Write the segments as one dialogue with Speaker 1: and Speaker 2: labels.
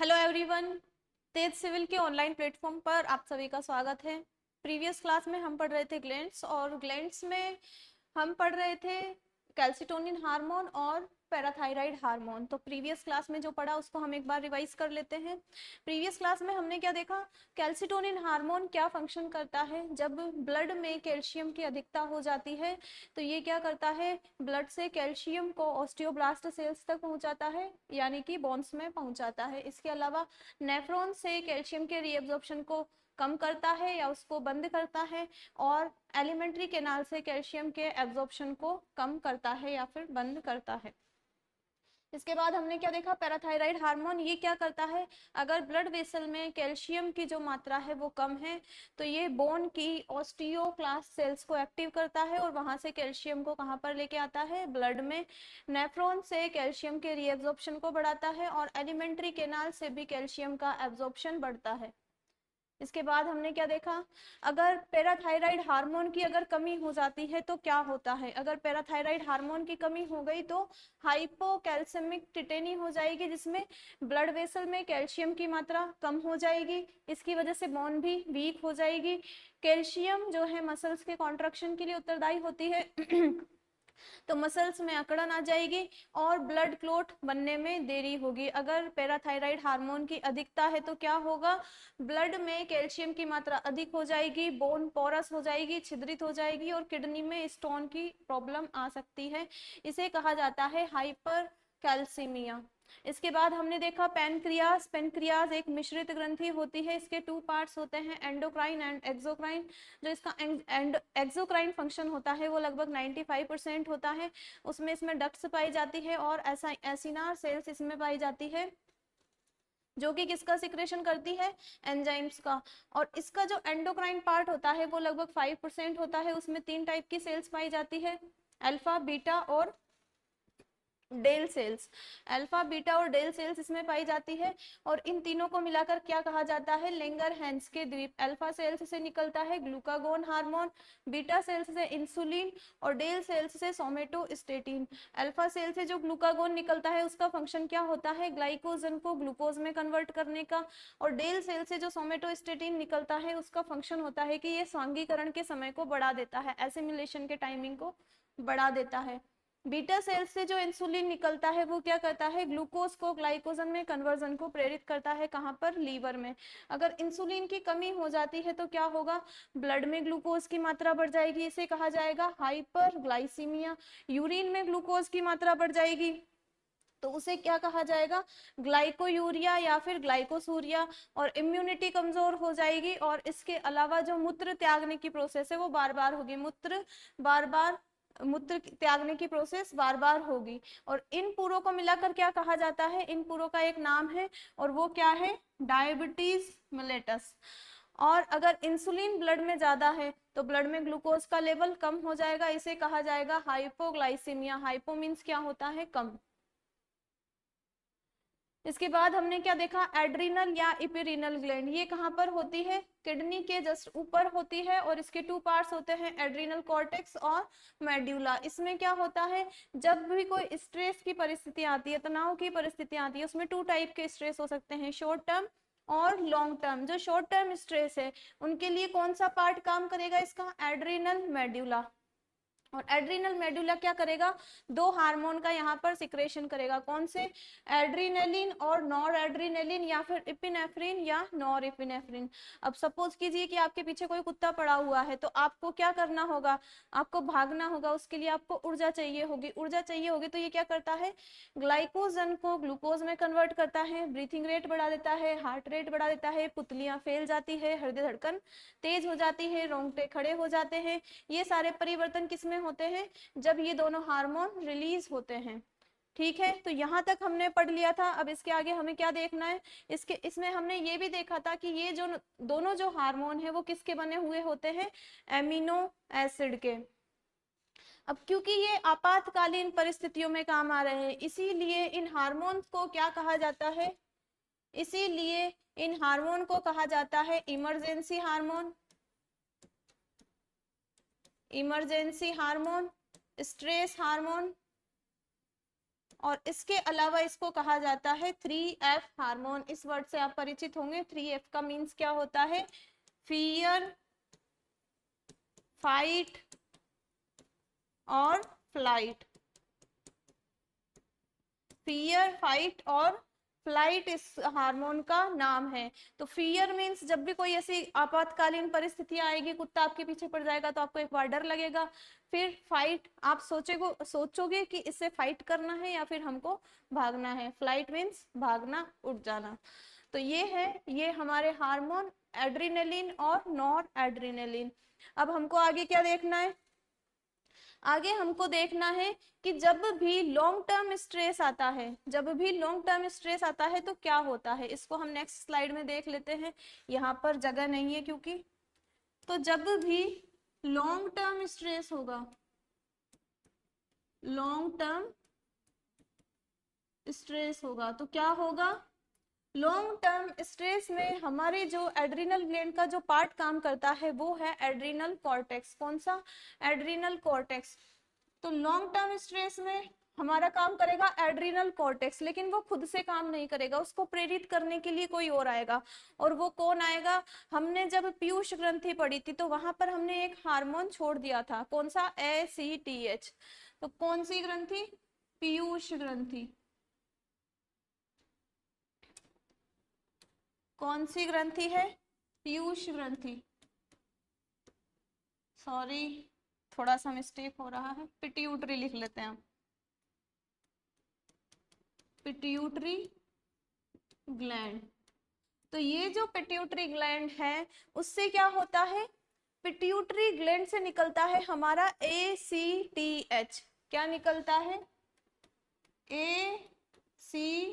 Speaker 1: Hello everyone. Tej civil के online platform पर आप सभी का स्वागत है। प्रीवियस क्लास में हम पढ़ रहे थे ग्लैंड्स, और ग्लैंड्स में हम पढ़ रहे थे कैल्सिटोनिन हार्मोन और पैराथायराइड हार्मोन। तो प्रीवियस क्लास में जो पढ़ा उसको हम एक बार रिवाइज कर लेते हैं। प्रीवियस क्लास में हमने क्या देखा, कैल्सिटोनिन हार्मोन क्या फंक्शन करता है। जब ब्लड में कैल्शियम की अधिकता हो जाती है तो ये क्या करता है, ब्लड से कैल्शियम को ऑस्टियोब्लास्ट सेल्स तक पहुंचाता है, यानी कि बोन्स में पहुंचाता है। इसके अलावा नेफ्रॉन से कैल्शियम के रीअब्जॉर्प्शन को कम करता है या उसको बंद करता है, और एलिमेंट्री कैनाल से कैल्शियम के एब्जॉर्प्शन को कम करता है या फिर बंद करता है। इसके बाद हमने क्या देखा, पैराथायराइड हार्मोन ये क्या करता है, अगर ब्लड वेसल में कैल्शियम की जो मात्रा है वो कम है तो ये बोन की ऑस्टियोक्लास्ट सेल्स को एक्टिव करता है और वहां से कैल्शियम को कहां पर लेके आता है, ब्लड में। नेफ्रॉन से कैल्शियम के रीएब्जॉर्प्शन को बढ़ाता है और एलिमेंट्री कैनाल से भी कैल्शियम का एब्जॉर्प्शन बढ़ता है। इसके बाद हमने क्या देखा, अगर पैराथायराइड हार्मोन की अगर कमी हो जाती है तो क्या होता है। अगर पैराथायराइड हार्मोन की कमी हो गई तो हाइपोकैल्सेमिक टिटेनी हो जाएगी, जिसमें ब्लड वेसल में कैल्शियम की मात्रा कम हो जाएगी। इसकी वजह से बोन भी वीक हो जाएगी। कैल्शियम जो है मसल्स के कॉन्ट्रैक्शन के लिए उत्तरदायी होती है तो मसल्स में अकड़न आ जाएगी और ब्लड क्लॉट बनने में देरी होगी। अगर पैराथायराइड हार्मोन की अधिकता है तो क्या होगा, ब्लड में कैल्शियम की मात्रा अधिक हो जाएगी, बोन पोरस हो जाएगी, छिद्रित हो जाएगी और किडनी में स्टोन की प्रॉब्लम आ सकती है। इसे कहा जाता है हाइपर कैल्सीमिया। इसके बाद हमने देखा पैनक्रियाज। पैनक्रियाज एक मिश्रित ग्रंथि होती है। इसके टू पार्ट्स होते हैं, एंडोक्राइन एंड एक्सोक्राइन। जो इसका एक्सोक्राइन फंक्शन होता है वो लगभग 95% होता है। उसमें इसमें डक्ट्स पाई जाती है और एसिनार सेल्स इसमें पाई जाती है, जो कि किसका सिक्रेशन करती है, एंजाइम्स का। और इसका जो एंडोक्राइन पार्ट होता है वो लगभग 5% होता है। उसमें 3 टाइप की सेल्स पाई जाती है, अल्फा, बीटा और डेल सेल्स। अल्फा, बीटा और डेल सेल्स इसमें पाई जाती है और इन तीनों को मिलाकर क्या कहा जाता है, लेंगर-हैंस के द्वीप। अल्फा सेल्स से निकलता है ग्लूकागोन हार्मोन, बीटा सेल्स से इंसुलिन और डेल सेल्स से सोमेटोस्टेटिन। अल्फा सेल से जो ग्लूकागोन निकलता है उसका फंक्शन क्या होता है, ग्लाइकोजन को ग्लूकोज में कन्वर्ट करने का। और डेल सेल से जो सोमेटोस्टेटिन निकलता है उसका फंक्शन होता है कि ये स्वांगीकरण के समय को बढ़ा देता है, एसिमिलेशन के टाइमिंग को बढ़ा देता है। बीटा सेल्स से जो इंसुलिन निकलता है वो क्या करता है, ग्लूकोज को ग्लाइकोजन में कन्वर्जन को प्रेरित करता है, कहां पर, लीवर में। अगर इंसुलिन की कमी हो जाती है तो क्या होगा, ब्लड में ग्लूकोज की मात्रा बढ़ जाएगी, इसे कहा जाएगा हाइपरग्लाइसीमिया। यूरिन में ग्लूकोज की मात्रा बढ़ जाएगी तो उसे क्या कहा जाएगा, ग्लाइकोयूरिया या फिर ग्लाइकोसूरिया। और इम्यूनिटी कमजोर हो जाएगी और इसके अलावा जो मूत्र त्यागने की प्रोसेस है वो बार बार होगी, मूत्र त्यागने की प्रोसेस बार बार होगी। और इन पूरों को मिलाकर क्या कहा जाता है, इन पूरों का एक नाम है और वो क्या है, डायबिटीज मेलिटस। और अगर इंसुलिन ब्लड में ज्यादा है तो ब्लड में ग्लूकोज का लेवल कम हो जाएगा, इसे कहा जाएगा हाइपोग्लाइसीमिया। हाइपो मीन्स क्या होता है, कम। इसके बाद हमने क्या देखा, एड्रिनल या इपिरिनल ग्लैंड, ये कहां पर होती है, किडनी के जस्ट ऊपर होती है और इसके 2 पार्ट्स होते हैं, एड्रिनल कॉर्टेक्स और मेड्यूला। इसमें क्या होता है, जब भी कोई स्ट्रेस की परिस्थिति आती है, तनाव की परिस्थिति आती है, उसमें 2 टाइप के स्ट्रेस हो सकते हैं, शॉर्ट टर्म और लॉन्ग टर्म। जो शॉर्ट टर्म स्ट्रेस है उनके लिए कौन सा पार्ट काम करेगा, इसका एड्रिनल मेड्यूला। और एड्रिनल मेडुला क्या करेगा, 2 हार्मोन का यहाँ पर सिक्रेशन करेगा, कौन से, एड्रीनेलिन और नॉर एड्रीनेलिन, या फिर इपिनेफ्रिन या नॉर इपिनेफ्रिन। अब सपोज कीजिए कि आपके पीछे कोई कुत्ता पड़ा हुआ है तो आपको क्या करना होगा, आपको भागना होगा, उसके लिए आपको ऊर्जा चाहिए होगी। ऊर्जा चाहिए होगी तो ये क्या करता है, ग्लाइकोजन को ग्लूकोज में कन्वर्ट करता है, ब्रीथिंग रेट बढ़ा देता है, हार्ट रेट बढ़ा देता है, पुतलियां फैल जाती है, हृदय धड़कन तेज हो जाती है, रोंगटे खड़े हो जाते हैं। ये सारे परिवर्तन किसमें होते हैं, जब ये दोनों हार्मोन रिलीज होते हैं। ठीक है, तो यहाँ तक हमने पढ़ लिया था। अब इसके आगे हमें क्या देखना है, इसमें हमने ये भी देखा था कि ये जो दोनों जो हार्मोन है वो किसके बने हुए होते हैं, एमिनो एसिड के। अब क्योंकि ये आपातकालीन परिस्थितियों में काम आ रहे हैं इसीलिए इन हार्मोन्स को क्या कहा जाता है, इसीलिए इन हार्मोन को कहा जाता है emergency hormone, emergency hormone, stress hormone और इसके अलावा इसको कहा जाता है 3F हार्मोन। इस वर्ड से आप परिचित होंगे। 3F का मीन्स क्या होता है? फियर, फाइट और फ्लाइट। फियर, फाइट और फ्लाइट इस हार्मोन का नाम है। तो फियर मीन्स जब भी कोई ऐसी आपातकालीन परिस्थिति आएगी, कुत्ता आपके पीछे पड़ जाएगा तो आपको एक बार डर लगेगा। फिर फाइट, आप सोचोगे कि इससे फाइट करना है या फिर हमको भागना है। फ्लाइट मीन्स भागना, उड़ जाना। तो ये है, ये हमारे हार्मोन एड्रिनलिन और नॉर एड्रिनलिन। अब हमको आगे क्या देखना है? आगे हमको देखना है कि जब भी लॉन्ग टर्म स्ट्रेस आता है, जब भी लॉन्ग टर्म स्ट्रेस आता है तो क्या होता है। इसको हम नेक्स्ट स्लाइड में देख लेते हैं, यहाँ पर जगह नहीं है क्योंकि। तो जब भी लॉन्ग टर्म स्ट्रेस होगा, लॉन्ग टर्म स्ट्रेस होगा तो क्या होगा? लॉन्ग टर्म स्ट्रेस में हमारे जो एड्रिनल ग्लैंड का जो पार्ट काम करता है वो है एड्रिनल कॉर्टेक्स। कौन सा? Adrenal cortex. तो लॉन्ग टर्म स्ट्रेस में हमारा काम करेगा एड्रिनल कॉर्टेक्स, लेकिन वो खुद से काम नहीं करेगा, उसको प्रेरित करने के लिए कोई और आएगा। और वो कौन आएगा? हमने जब पीयूष ग्रंथि पढ़ी थी तो वहां पर हमने एक हार्मोन छोड़ दिया था। कौन सा? ACTH। तो कौन सी ग्रंथि? पीयूष ग्रंथि। कौन सी ग्रंथि है? पीयूष ग्रंथि। सॉरी, थोड़ा सा मिस्टेक हो रहा है, पिट्यूटरी लिख लेते हैं हम। Pituitary gland. तो ये जो पिट्यूटरी ग्लैंड है उससे क्या होता है? पिट्यूटरी ग्लैंड से निकलता है हमारा ACTH। क्या निकलता है? ACTH।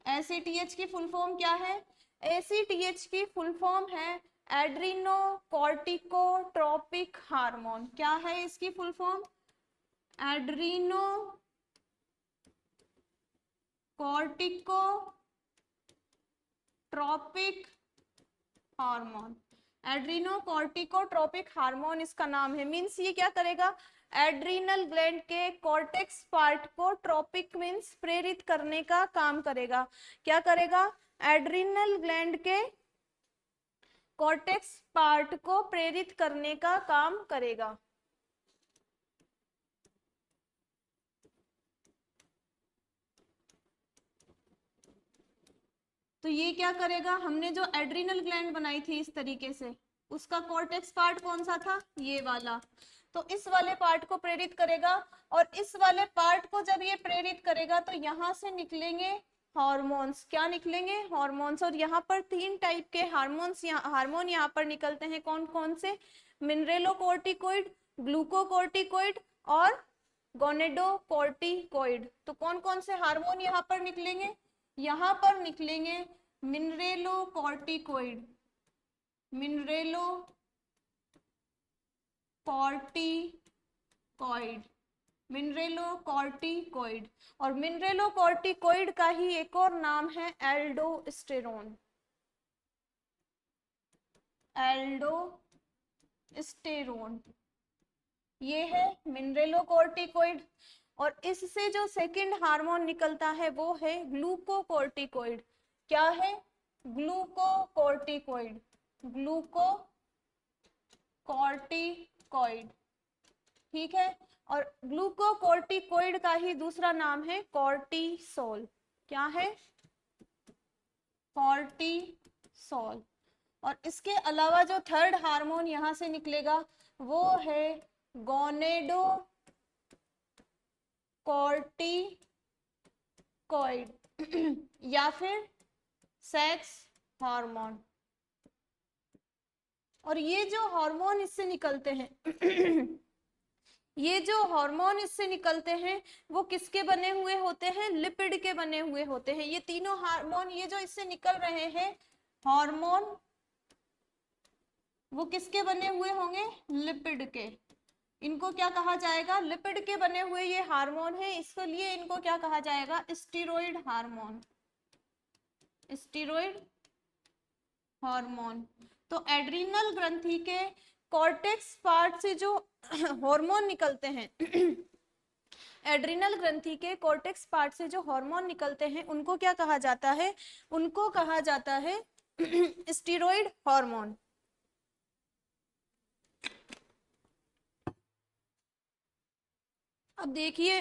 Speaker 1: ACTH की फुल फॉर्म क्या है? ACTH की फुल फॉर्म है एड्रीनो कॉर्टिकोट्रोपिक हार्मोन। क्या है इसकी full form? Adreno corticotropic hormone. Adrenocorticotropic hormone इसका नाम है। मींस ये क्या करेगा? एड्रीनल ग्लैंड के कॉर्टेक्स पार्ट को, ट्रोपिक मींस प्रेरित करने का काम करेगा। क्या करेगा? एड्रीनल ग्लैंड के कॉर्टेक्स पार्ट को प्रेरित करने का काम करेगा। तो ये क्या करेगा? हमने जो एड्रिनल ग्लैंड बनाई थी इस तरीके से, उसका कॉर्टेक्स पार्ट कौन सा था? ये वाला। तो इस वाले पार्ट को प्रेरित करेगा, और इस वाले पार्ट को जब ये प्रेरित करेगा तो यहाँ से निकलेंगे हार्मोन्स। क्या निकलेंगे? हार्मोन्स। और यहाँ पर 3 टाइप के हार्मोन यहाँ पर निकलते हैं। कौन कौन से? मिनरेलोकॉर्टिकोइड, ग्लूकोकॉर्टिकोइड और गोनेडोकॉर्टिकोइड। तो कौन कौन से हार्मोन यहाँ पर निकलेंगे? यहाँ पर निकलेंगे मिनरेलोकॉर्टिकोइड, मिनरेलोकॉर्टिकोइड, मिनरेलोकॉर्टिकोइड। और मिनरेलोकॉर्टिकोइड का ही एक और नाम है एल्डोस्टेरोन। एल्डोस्टेरोन ये है मिनरेलोकॉर्टिकोइड। और इससे जो सेकंड हार्मोन निकलता है वो है ग्लूकोकॉर्टिकोइड। क्या है? ग्लूकोकॉर्टिकोइड, ग्लूकोकॉर्टिकोइड। ठीक है। और ग्लूकोकॉर्टिकोइड का ही दूसरा नाम है कॉर्टिसोल। क्या है? कॉर्टिसोल। और इसके अलावा जो थर्ड हार्मोन यहां से निकलेगा वो है गोनेडोकॉर्टिकोइड या फिर सेक्स हार्मोन। और ये जो हार्मोन इससे निकलते हैं ये जो हार्मोन इससे निकलते हैं वो किसके बने हुए होते हैं? लिपिड के बने हुए होते हैं। ये तीनों हार्मोन, ये जो इससे निकल रहे हैं हार्मोन, वो किसके बने हुए होंगे? लिपिड के। इनको क्या कहा जाएगा? लिपिड के बने हुए ये हार्मोन है, इसके लिए इनको क्या कहा जाएगा? Steroid hormone. Steroid hormone. तो एड्रिनल ग्रंथि के कॉर्टेक्स पार्ट से जो हार्मोन निकलते हैं एड्रिनल ग्रंथि के कोर्टेक्स पार्ट से जो हार्मोन निकलते हैं उनको क्या कहा जाता है? उनको कहा जाता है स्टीरॉयड हार्मोन। अब देखिए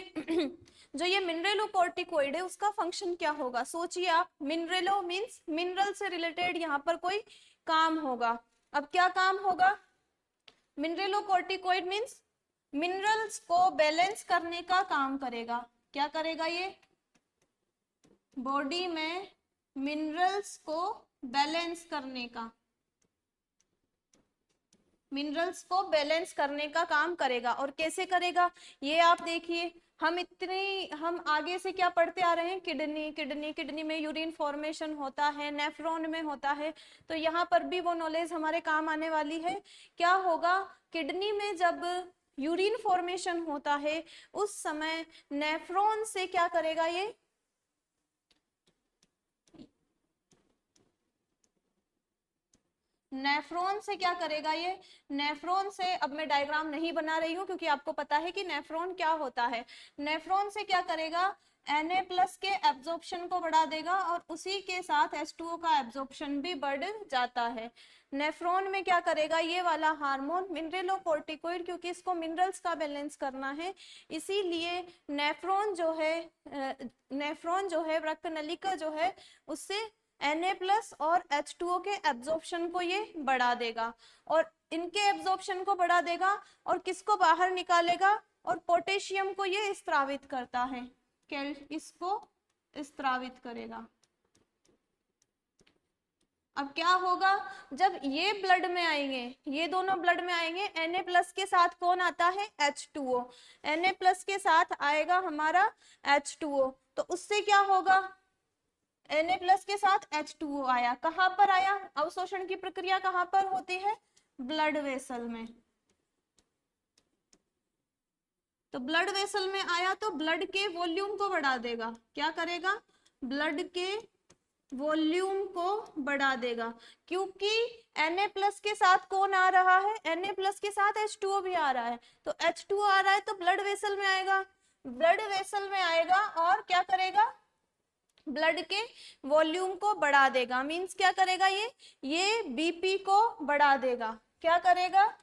Speaker 1: जो ये मिनरेलोकोर्टिकोइड है उसका फंक्शन क्या होगा? सोचिए आप, मिनरेलो मींस मिनरल से रिलेटेड यहाँ पर कोई काम होगा। अब क्या काम होगा? मिनरेलोकोर्टिकोइड मींस मिनरल्स को बैलेंस करने का काम करेगा। क्या करेगा ये? बॉडी में मिनरल्स को बैलेंस करने का, मिनरल्स को बैलेंस करने का काम करेगा। और कैसे करेगा ये आप देखिए, हम आगे से क्या पढ़ते आ रहे हैं? किडनी, किडनी, किडनी में यूरिन फॉर्मेशन होता है, नेफ्रॉन में होता है। तो यहाँ पर भी वो नॉलेज हमारे काम आने वाली है। क्या होगा? किडनी में जब यूरिन फॉर्मेशन होता है उस समय नेफ्रॉन से क्या करेगा ये? नेफ्रॉन से क्या करेगा ये? नेफ्रॉन से, अब मैं डायग्राम नहीं बना रही हूँ क्योंकि आपको पता है कि नेफ्रॉन क्या होता है। नेफ्रॉन से क्या करेगा? Na+ के एब्जॉर्प्शन को बढ़ा देगा और उसी के साथ H2O का एब्जॉर्प्शन भी बढ़ जाता है। नेफ्रॉन में क्या करेगा? ये वाला हार्मोन मिनरेलोकोर्टिकोइड, क्योंकि इसको मिनरल्स का बैलेंस करना है, इसीलिए नेफ्रॉन जो है रक्त नलिका जो है उससे Na+ और H2O के एब्जॉर्प्शन को ये बढ़ा देगा और इनके एब्जॉर्प्शन को बढ़ा देगा और किसको बाहर निकालेगा? और पोटेशियम को ये स्त्रावित करता है, इसको स्त्रावित करेगा। अब क्या होगा? जब ये ब्लड में आएंगे, ये दोनों ब्लड में आएंगे, Na+ के साथ कौन आता है? H2O। Na+ के साथ आएगा हमारा H2O, तो उससे क्या होगा? Na+ के साथ H2O आया, कहां पर आया? अवशोषण की प्रक्रिया कहां पर होती है? ब्लड वेसल में। तो ब्लड वेसल में आया तो ब्लड के वॉल्यूम को बढ़ा देगा। क्या करेगा? ब्लड के वॉल्यूम को बढ़ा देगा, क्योंकि Na+ के साथ कौन आ रहा है? Na+ के साथ H2O भी आ रहा है, तो H2O आ रहा है तो ब्लड वेसल में आएगा। ब्लड वेसल में आएगा और क्या करेगा? ब्लड के वॉल्यूम को बढ़ा देगा। मींस क्या करेगा ये बीपी को बढ़ा देगा। क्या करेगा?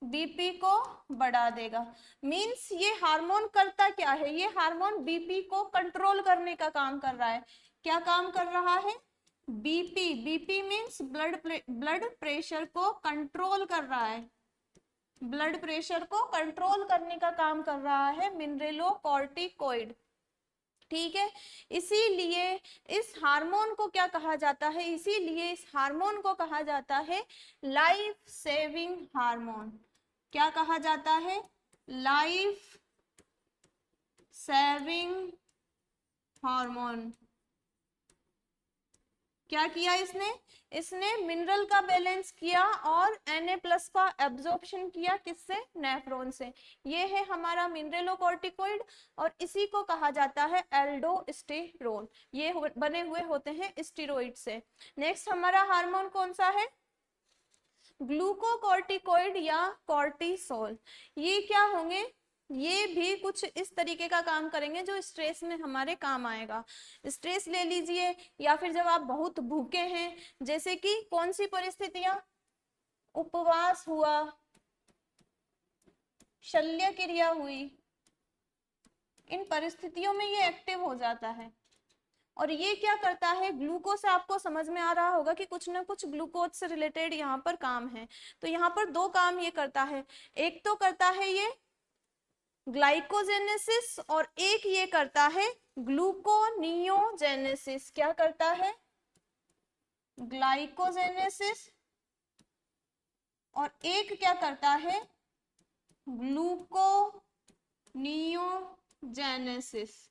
Speaker 1: बीपी को बढ़ा देगा। मींस ये हार्मोन करता क्या है? ये हार्मोन बीपी को कंट्रोल करने का काम कर रहा है। क्या काम कर रहा है? बीपी मींस ब्लड प्रेशर को कंट्रोल कर रहा है। ब्लड प्रेशर को कंट्रोल करने का काम कर रहा है मिनरेलोकोर्टिकोइड। ठीक है, इसीलिए इस हार्मोन को क्या कहा जाता है? इसीलिए इस हार्मोन को कहा जाता है लाइफ सेविंग हार्मोन। क्या कहा जाता है? Life saving hormone. क्या किया इसने? इसने मिनरल का बैलेंस किया और Na+ का एब्जॉर्प्शन किया, किससे? नेफ्रॉन से। ये है हमारा मिनरेलोकोर्टिकोइड और इसी को कहा जाता है एल्डोस्टेरोन। ये बने हुए होते हैं स्टेरॉइड से। नेक्स्ट हमारा हार्मोन कौन सा है? ग्लूकोकोर्टिकोइड या कॉर्टिसोल। ये क्या होंगे? ये भी कुछ इस तरीके का काम करेंगे जो स्ट्रेस में हमारे काम आएगा। स्ट्रेस ले लीजिए, या फिर जब आप बहुत भूखे हैं, जैसे कि कौन सी परिस्थितियां? उपवास हुआ, शल्य क्रिया हुई, इन परिस्थितियों में ये एक्टिव हो जाता है। और ये क्या करता है? ग्लूकोज से आपको समझ में आ रहा होगा कि कुछ ना कुछ ग्लूकोज से रिलेटेड यहाँ पर काम है। तो यहाँ पर दो काम ये करता है, एक तो करता है ये ग्लाइकोजेनेसिस और एक ये करता है ग्लूकोनियोजेनेसिस। क्या करता है? ग्लाइकोजेनेसिस, और एक क्या करता है? ग्लूकोनियोजेनेसिस।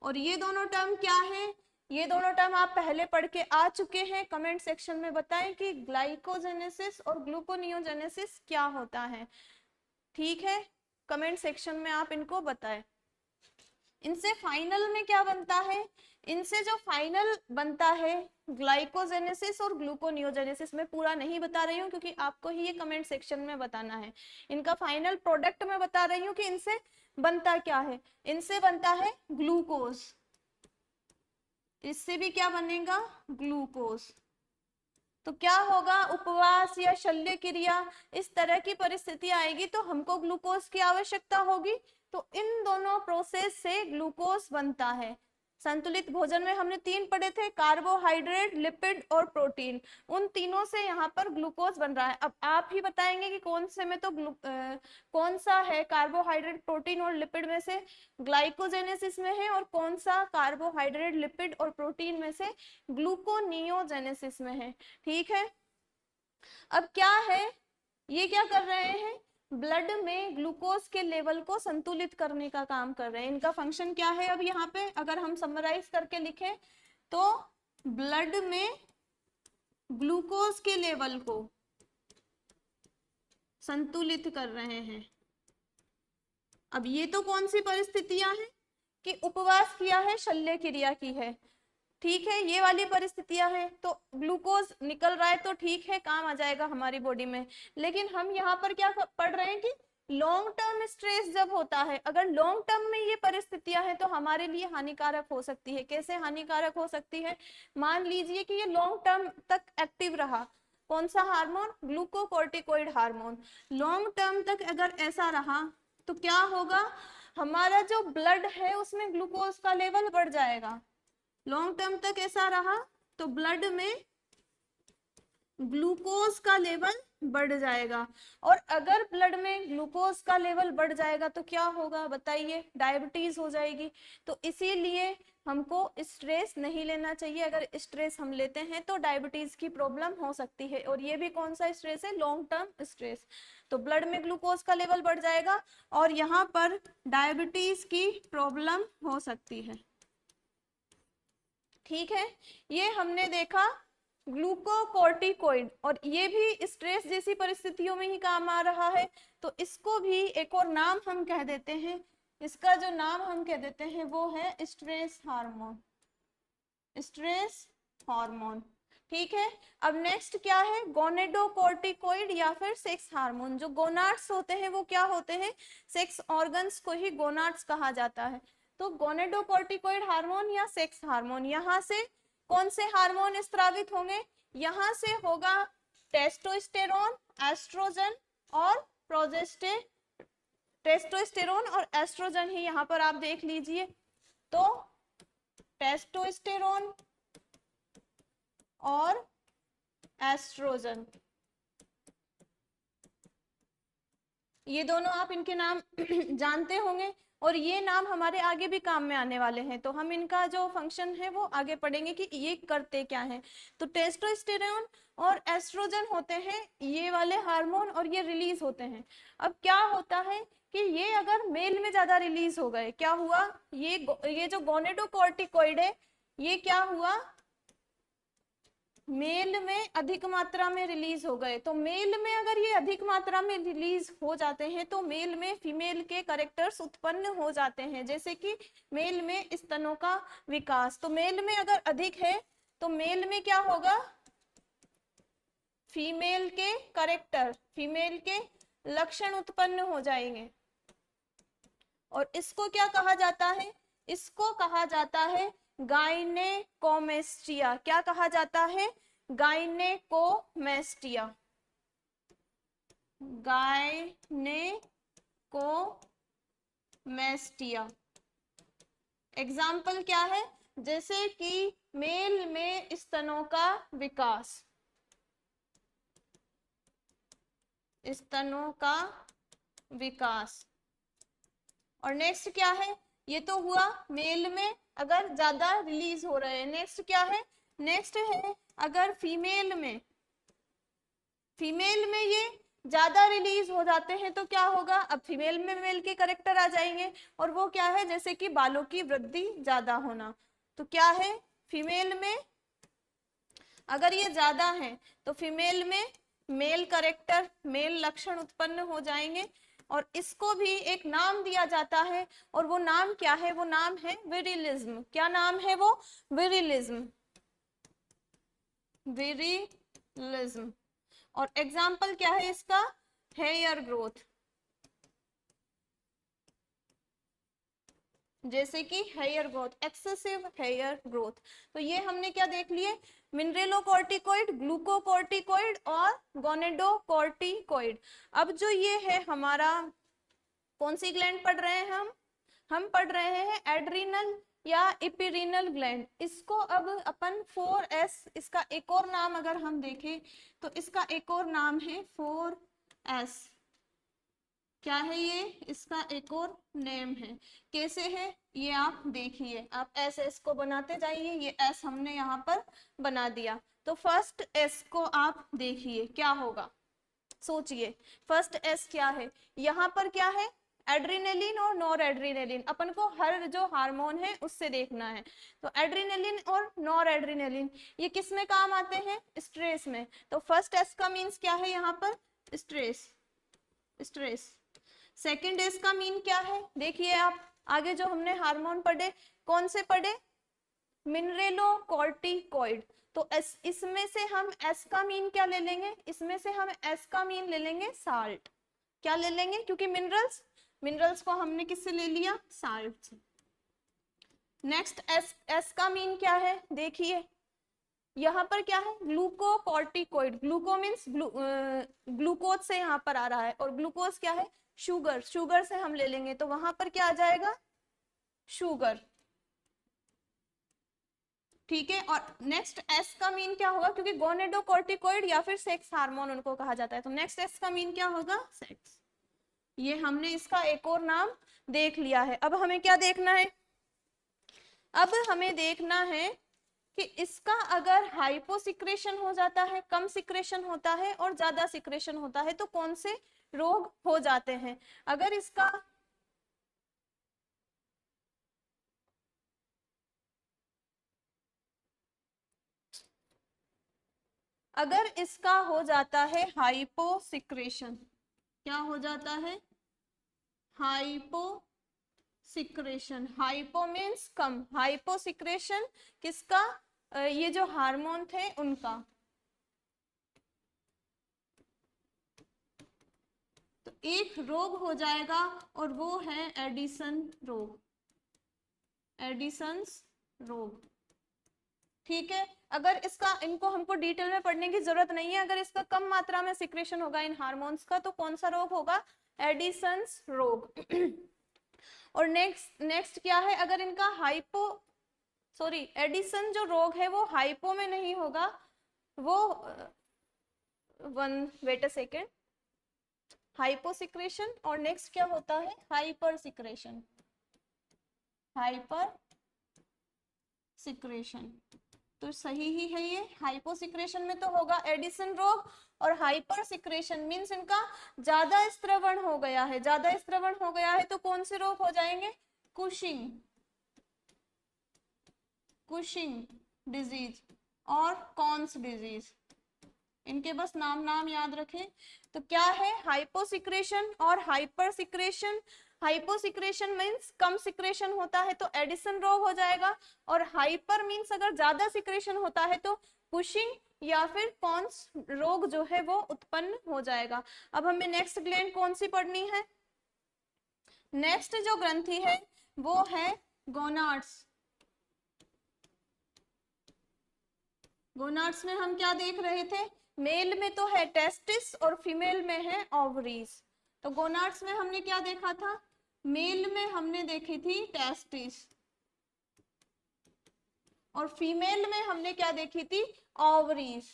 Speaker 1: और ये दोनों टर्म क्या है? ये दोनों टर्म आप पहले पढ़ के आ चुके हैं। कमेंट सेक्शन में बताएं कि ग्लाइकोजेनेसिस और ग्लूकोनियोजेनेसिस क्या होता है। ठीक है, कमेंट सेक्शन में आप इनको बताएं। इनसे फाइनल में क्या बनता है? इनसे जो फाइनल बनता है ग्लाइकोजेनेसिस और ग्लूकोनियोजेनेसिस, में पूरा नहीं बता रही हूँ क्योंकि आपको ही ये कमेंट सेक्शन में बताना है। इनका फाइनल प्रोडक्ट मैं बता रही हूँ कि इनसे बनता क्या है, इनसे बनता है ग्लूकोज, इससे भी क्या बनेगा, ग्लूकोज। तो क्या होगा, उपवास या शल्य क्रिया इस तरह की परिस्थिति आएगी तो हमको ग्लूकोज की आवश्यकता होगी। तो इन दोनों प्रोसेस से ग्लूकोज बनता है। संतुलित भोजन में हमने 3 पढ़े थे, कार्बोहाइड्रेट, लिपिड और प्रोटीन। उन तीनों से यहाँ पर ग्लूकोज बन रहा है। अब आप ही बताएंगे कि कौन से में तो कौन सा है कार्बोहाइड्रेट, प्रोटीन और लिपिड में से ग्लाइकोजेनेसिस में है, और कौन सा कार्बोहाइड्रेट, लिपिड और प्रोटीन में से ग्लूकोनियोजेनेसिस में है। ठीक है, अब क्या है, ये क्या कर रहे हैं, ब्लड में ग्लूकोज के लेवल को संतुलित करने का काम कर रहे हैं। इनका फंक्शन क्या है, अब यहाँ पे अगर हम समराइज करके लिखें तो ब्लड में ग्लूकोज के लेवल को संतुलित कर रहे हैं। अब ये तो कौन सी परिस्थितियां हैं कि उपवास किया है, शल्य क्रिया की है, ठीक है, ये वाली परिस्थितियां हैं, तो ग्लूकोज निकल रहा है तो ठीक है, काम आ जाएगा हमारी बॉडी में। लेकिन हम यहाँ पर क्या पढ़ रहे हैं कि लॉन्ग टर्म स्ट्रेस जब होता है, अगर लॉन्ग टर्म में ये परिस्थितियां हैं तो हमारे लिए हानिकारक हो सकती है। कैसे हानिकारक हो सकती है, मान लीजिए कि ये लॉन्ग टर्म तक एक्टिव रहा, कौन सा hormone, glucocorticoid hormone, long term तक अगर ऐसा रहा तो क्या होगा, हमारा जो ब्लड है उसमें ग्लूकोज का लेवल बढ़ जाएगा। लॉन्ग टर्म तक ऐसा रहा तो ब्लड में ग्लूकोज का लेवल बढ़ जाएगा, और अगर ब्लड में ग्लूकोज का लेवल बढ़ जाएगा तो क्या होगा बताइए, डायबिटीज हो जाएगी। तो इसीलिए हमको स्ट्रेस नहीं लेना चाहिए, अगर स्ट्रेस हम लेते हैं तो डायबिटीज की प्रॉब्लम हो सकती है। और ये भी कौन सा स्ट्रेस है, लॉन्ग टर्म स्ट्रेस। तो ब्लड में ग्लूकोज का लेवल बढ़ जाएगा और यहाँ पर डायबिटीज की प्रॉब्लम हो सकती है। ठीक है, ये हमने देखा ग्लूकोकोर्टिकोइड, और ये भी स्ट्रेस जैसी परिस्थितियों में ही काम आ रहा है। तो इसको भी एक और नाम हम कह देते हैं, इसका जो नाम हम कह देते हैं वो है स्ट्रेस हार्मोन, स्ट्रेस हार्मोन। ठीक है, अब नेक्स्ट क्या है, गोनेडोकोर्टिकोइड या फिर सेक्स हार्मोन। जो गोनाड्स होते हैं वो क्या होते हैं, सेक्स ऑर्गन्स को ही गोनाड्स कहा जाता है। तो गोनेडोकोर्टिकोइड हार्मोन या सेक्स हार्मोन, यहाँ से कौन से हार्मोन स्रावित होंगे, यहाँ से होगा टेस्टोस्टेरोन, एस्ट्रोजन और टेस्टोस्टेरोन और एस्ट्रोजन ही यहाँ पर आप देख लीजिए। तो टेस्टोस्टेरोन और एस्ट्रोजन, ये दोनों आप इनके नाम जानते होंगे, और ये नाम हमारे आगे भी काम में आने वाले हैं। तो हम इनका जो फंक्शन है वो आगे पढ़ेंगे कि ये करते क्या हैं। तो टेस्टोस्टेरोन और एस्ट्रोजन होते हैं ये वाले हार्मोन, और ये रिलीज होते हैं। अब क्या होता है कि ये अगर मेल में ज्यादा रिलीज हो गए, क्या हुआ, ये जो गोनेडोकोर्टिकोइड है ये क्या हुआ, मेल में अधिक मात्रा में रिलीज हो गए। तो मेल में अगर ये अधिक मात्रा में रिलीज हो जाते हैं तो मेल में फीमेल के कैरेक्टर्स उत्पन्न हो जाते हैं, जैसे कि मेल में स्तनों का विकास। तो मेल में अगर अधिक है तो मेल में क्या होगा, फीमेल के कैरेक्टर, फीमेल के लक्षण उत्पन्न हो जाएंगे। और इसको क्या कहा जाता है, इसको कहा जाता है गाइनेकोमेस्टिया। क्या कहा जाता है, गाइनेकोमेस्टिया, गाइनेकोमेस्टिया। एग्जाम्पल क्या है, जैसे कि मेल में स्तनों का विकास, स्तनों का विकास। और नेक्स्ट क्या है, ये तो हुआ मेल में अगर ज्यादा रिलीज हो रहे हैं। नेक्स्ट क्या है, नेक्स्ट है अगर फीमेल में, फीमेल में ये ज्यादा रिलीज हो जाते हैं तो क्या होगा, अब फीमेल में मेल के कैरेक्टर आ जाएंगे, और वो क्या है, जैसे कि बालों की वृद्धि ज्यादा होना। तो क्या है, फीमेल में अगर ये ज्यादा है तो फीमेल में मेल कैरेक्टर, मेल लक्षण उत्पन्न हो जाएंगे। और इसको भी एक नाम दिया जाता है, और वो नाम क्या है, वो नाम है विरिलिज्म। क्या नाम है वो, विरिलिज्म, विरिलिज्म। और एग्जाम्पल क्या है इसका, हेयर ग्रोथ, जैसे कि hair growth, excessive hair growth. तो ये हमने क्या देख लिए, मिनरेलोकॉर्टिकॉइड, ग्लूकोकॉर्टिकॉइड और गोनेडोकॉर्टिकॉइड। अब जो ये है हमारा, कौन सी ग्लैंड पढ़ रहे हैं हम पढ़ रहे हैं एड्रिनल या इपिरिनल ग्लैंड। इसको अब अपन 4S, इसका एक और नाम अगर हम देखें तो इसका एक और नाम है 4S। क्या है ये, इसका एक और नेम है। कैसे है ये आप देखिए, आप एस एस को बनाते जाइए, ये एस हमने यहाँ पर बना दिया। तो फर्स्ट एस को आप देखिए क्या होगा, सोचिए फर्स्ट एस क्या है, यहाँ पर क्या है, एड्रिनलिन और नॉर एड्रिनलिन। अपन को हर जो हार्मोन है उससे देखना है। तो एड्रिनलिन और नॉर एड्रिनलिन ये किस में काम आते हैं, स्ट्रेस में। तो फर्स्ट एस का मीन्स क्या है यहाँ पर, स्ट्रेस, स्ट्रेस। सेकेंड एस का मीन क्या है, देखिए आप आगे जो हमने हार्मोन पढ़े, कौन से पढ़े, मिनरेलोकॉर्टिकॉइड। तो इसमें से हम एस का मीन क्या ले लेंगे, इसमें से हम एस का मीन ले लेंगे साल्ट। क्या ले लेंगे, क्योंकि मिनरल्स, मिनरल्स को हमने किससे ले लिया, साल्ट से। नेक्स्ट एस का मीन क्या है, देखिए यहाँ पर क्या है, ग्लूकोकॉर्टिकॉइड। ग्लूको मीन्स ग्लूकोज से यहाँ पर आ रहा है, और ग्लूकोज क्या है, शुगर, शुगर से हम ले लेंगे तो वहां पर क्या आ जाएगा, शुगर। ठीक है, और नेक्स्ट एस का मीन क्या होगा, क्योंकि गोनेडोकॉर्टिकॉइड या फिर सेक्स हार्मोन उनको कहा जाता है, तो नेक्स्ट एस का मीन क्या होगा, सेक्स। ये हमने इसका एक और नाम देख लिया है। अब हमें क्या देखना है, अब हमें देखना है कि इसका अगर हाइपोसिक्रेशन हो जाता है, कम सिक्रेशन होता है और ज्यादा सिक्रेशन होता है तो कौन से रोग हो जाते हैं। अगर इसका अगर इसका हो जाता है हाइपोसिक्रेशन, क्या हो जाता है, हाइपोसिक्रेशन। हाइपो मीन्स कम, हाइपोसिक्रेशन किसका, ये जो हार्मोन थे उनका। तो एक रोग हो जाएगा और वो है एडिसन रोग, एडिसन्स रोग। ठीक है, अगर इसका, इनको हमको डिटेल में पढ़ने की जरूरत नहीं है, अगर इसका कम मात्रा में सिक्रेशन होगा इन हार्मोन्स का तो कौन सा रोग होगा, एडिसन्स रोग। और नेक्स्ट नेक्स्ट क्या है, अगर इनका हाइपो, सॉरी एडिसन जो रोग है वो हाइपो में नहीं होगा, वो one wait a second, hyposecretion और नेक्स्ट क्या होता है, हाइपर सिक्रेशन, हाइपर सिक्रेशन। तो सही ही है ये, हाइपोसिक्रेशन में तो होगा एडिसन रोग, और हाइपर सिक्रेशन मीन्स इनका ज्यादा स्त्रवण हो गया है, ज्यादा स्त्रवण हो गया है तो कौन से रोग हो जाएंगे, कुशिंग, कुशिंग डिजीज और कॉन्स डिजीज। इनके बस नाम नाम याद रखें। तो क्या है, हाइपोसिक्रेशन और हाइपर सिक्रेशन। हाइपोसिक्रेशन मीन्स कम सिक्रेशन होता है तो एडिसन रोग हो जाएगा, और हाइपर मीन्स अगर ज्यादा सिक्रेशन होता है तो कुशिंग या फिर कॉन्स रोग जो है वो उत्पन्न हो जाएगा। अब हमें नेक्स्ट ग्लैंड कौन सी पढ़नी है, नेक्स्ट जो ग्रंथि है वो है गोनाड्स। गोनाड्स में हम क्या देख रहे थे, मेल में तो है टेस्टिस और फीमेल में है ओवरीज। तो गोनाड्स में हमने क्या देखा था, मेल में हमने देखी थी टेस्टिस और फीमेल में हमने क्या देखी थी, ओवरीज।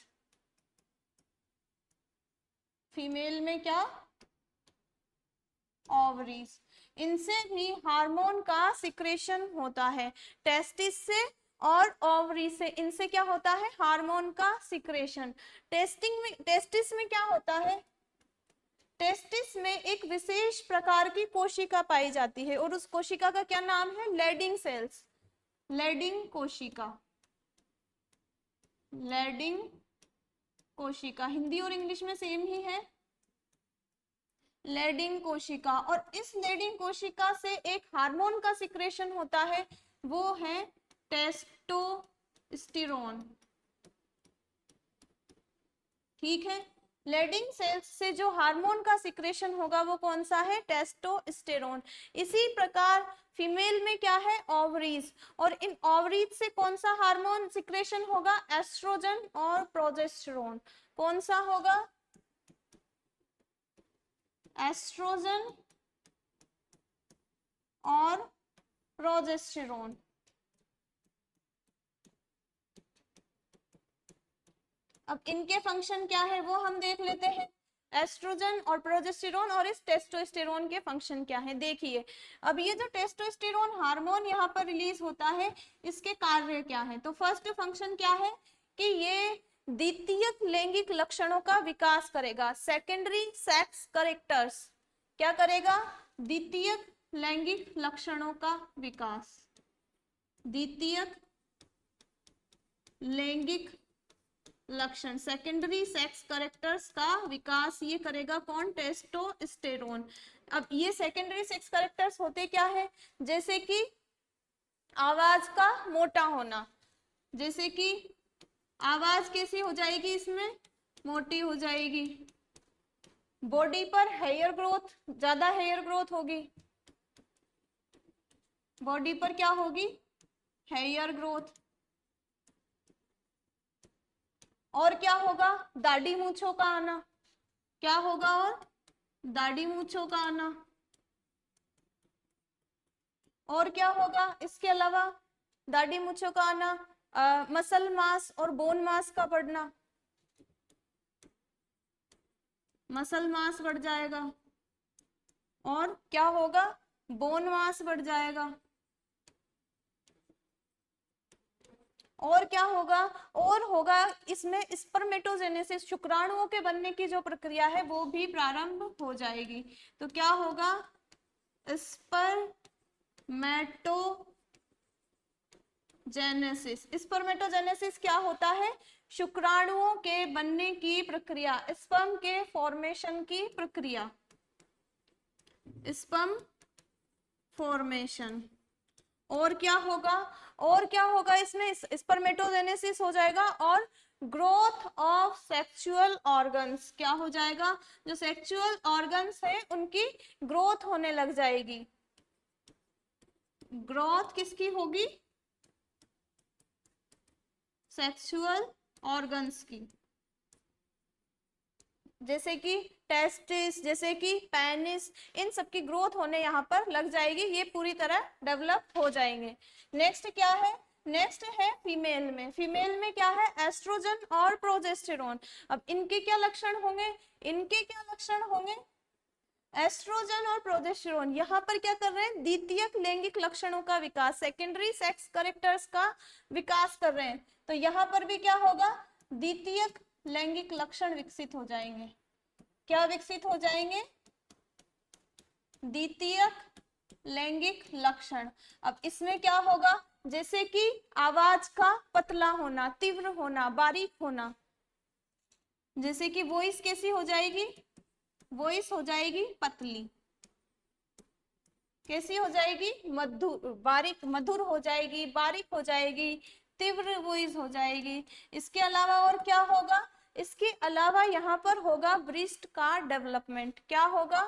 Speaker 1: फीमेल में क्या, ओवरीज। इनसे भी हार्मोन का सिक्रेशन होता है, टेस्टिस से और ओवरी से, इनसे क्या होता है, हार्मोन का सिक्रेशन। टेस्टिस में क्या होता है, टेस्टिस में एक विशेष प्रकार की कोशिका पाई जाती है और उस कोशिका का क्या नाम है, लेडिंग सेल्स, लेडिंग कोशिका, लेडिंग कोशिका। हिंदी और इंग्लिश में सेम ही है, लेडिंग कोशिका। और इस लेडिंग कोशिका से एक हार्मोन का सिक्रेशन होता है, वो है टेस्टोस्टेरोन। ठीक है, लेडिंग सेल्स से जो हार्मोन का सिक्रेशन होगा वो कौन सा है, टेस्टोस्टेरोन। इसी प्रकार फीमेल में क्या है, ओवरीज, और इन ओवरीज से कौन सा हार्मोन सिक्रेशन होगा, एस्ट्रोजन और प्रोजेस्टेरोन। कौन सा होगा, एस्ट्रोजन और प्रोजेस्टेरोन। अब इनके फंक्शन क्या है वो हम देख लेते हैं, एस्ट्रोजन और प्रोजेस्टेरोन और इस टेस्टोस्टेरोन के फंक्शन क्या है। देखिए अब ये जो टेस्टोस्टेरोन हार्मोन यहाँ पर रिलीज होता है, इसके कार्य क्या है। तो फर्स्ट फंक्शन क्या है कि ये द्वितीयक लैंगिक लक्षणों का विकास करेगा, सेकेंडरी सेक्स करेक्टर्स। क्या करेगा, द्वितीयक लैंगिक लक्षणों का विकास, द्वितीयक लैंगिक लक्षण, सेकेंडरी सेक्स करेक्टर्स का विकास ये करेगा कौन, टेस्टोस्टेरोन। अब ये सेकेंडरी सेक्स करेक्टर्स होते क्या है, जैसे कि आवाज का मोटा होना, जैसे कि आवाज कैसी हो जाएगी, इसमें मोटी हो जाएगी। बॉडी पर हेयर ग्रोथ, ज्यादा हेयर ग्रोथ होगी, बॉडी पर क्या होगी, हेयर ग्रोथ। और क्या होगा, दाढ़ी मूंछों का आना, क्या होगा, और दाढ़ी मूंछों का आना। और क्या होगा इसके अलावा, दाढ़ी मूंछों का आना, मसल मास और बोन मास का बढ़ना, मसल मास बढ़ जाएगा। और क्या होगा, बोन मास बढ़ जाएगा। और क्या होगा, और होगा इसमें स्पर्मेटोजेनेसिस, शुक्राणुओं के बनने की जो प्रक्रिया है वो भी प्रारंभ हो जाएगी। तो क्या होगा, स्पर्मेटोजेनेसिस। स्पर्मेटोजेनेसिस क्या होता है, शुक्राणुओं के बनने की प्रक्रिया, स्पर्म के फॉर्मेशन की प्रक्रिया, स्पर्म फॉर्मेशन। और क्या होगा, और क्या होगा इसमें, स्पर्मेटोजेनेसिस हो जाएगा और ग्रोथ ऑफ सेक्सुअल ऑर्गन्स, क्या हो जाएगा, जो सेक्सुअल ऑर्गन्स है उनकी ग्रोथ होने लग जाएगी। ग्रोथ किसकी होगी, सेक्सुअल ऑर्गन्स की, जैसे कि टेस्टिस, जैसे कि पेनिस, इन सब की ग्रोथ होने यहाँ पर लग जाएगी, ये पूरी तरह डेवलप हो जाएंगे। नेक्स्ट क्या है, नेक्स्ट है फीमेल में। फीमेल में क्या है, एस्ट्रोजन और प्रोजेस्टेरोन। अब इनके क्या लक्षण होंगे, इनके क्या लक्षण होंगे, एस्ट्रोजन और प्रोजेस्टेरोन यहाँ पर क्या कर रहे हैं, द्वितीयक लैंगिक लक्षणों का विकास, सेकेंडरी सेक्स करेक्टर्स का विकास कर रहे हैं। तो यहाँ पर भी क्या होगा, द्वितीयक लैंगिक लक्षण विकसित हो जाएंगे। क्या विकसित हो जाएंगे, द्वितीयक लैंगिक लक्षण। अब इसमें क्या होगा, जैसे कि आवाज का पतला होना, तीव्र होना, बारीक होना, जैसे कि वॉइस कैसी हो जाएगी, वॉइस हो जाएगी पतली, कैसी हो जाएगी, मधुर, बारीक, मधुर हो जाएगी, बारीक हो जाएगी, तीव्र वॉइस हो जाएगी। इसके अलावा और क्या होगा, इसके अलावा यहाँ पर होगा ब्रेस्ट का डेवलपमेंट। क्या होगा,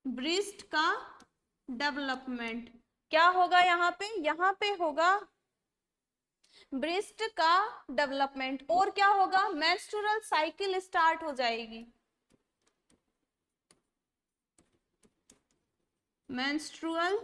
Speaker 1: ब्रेस्ट का डेवलपमेंट। क्या होगा यहाँ पे होगा ब्रेस्ट का डेवलपमेंट। और क्या होगा, मेंस्ट्रुअल साइकिल स्टार्ट हो जाएगी, मेंस्ट्रुअल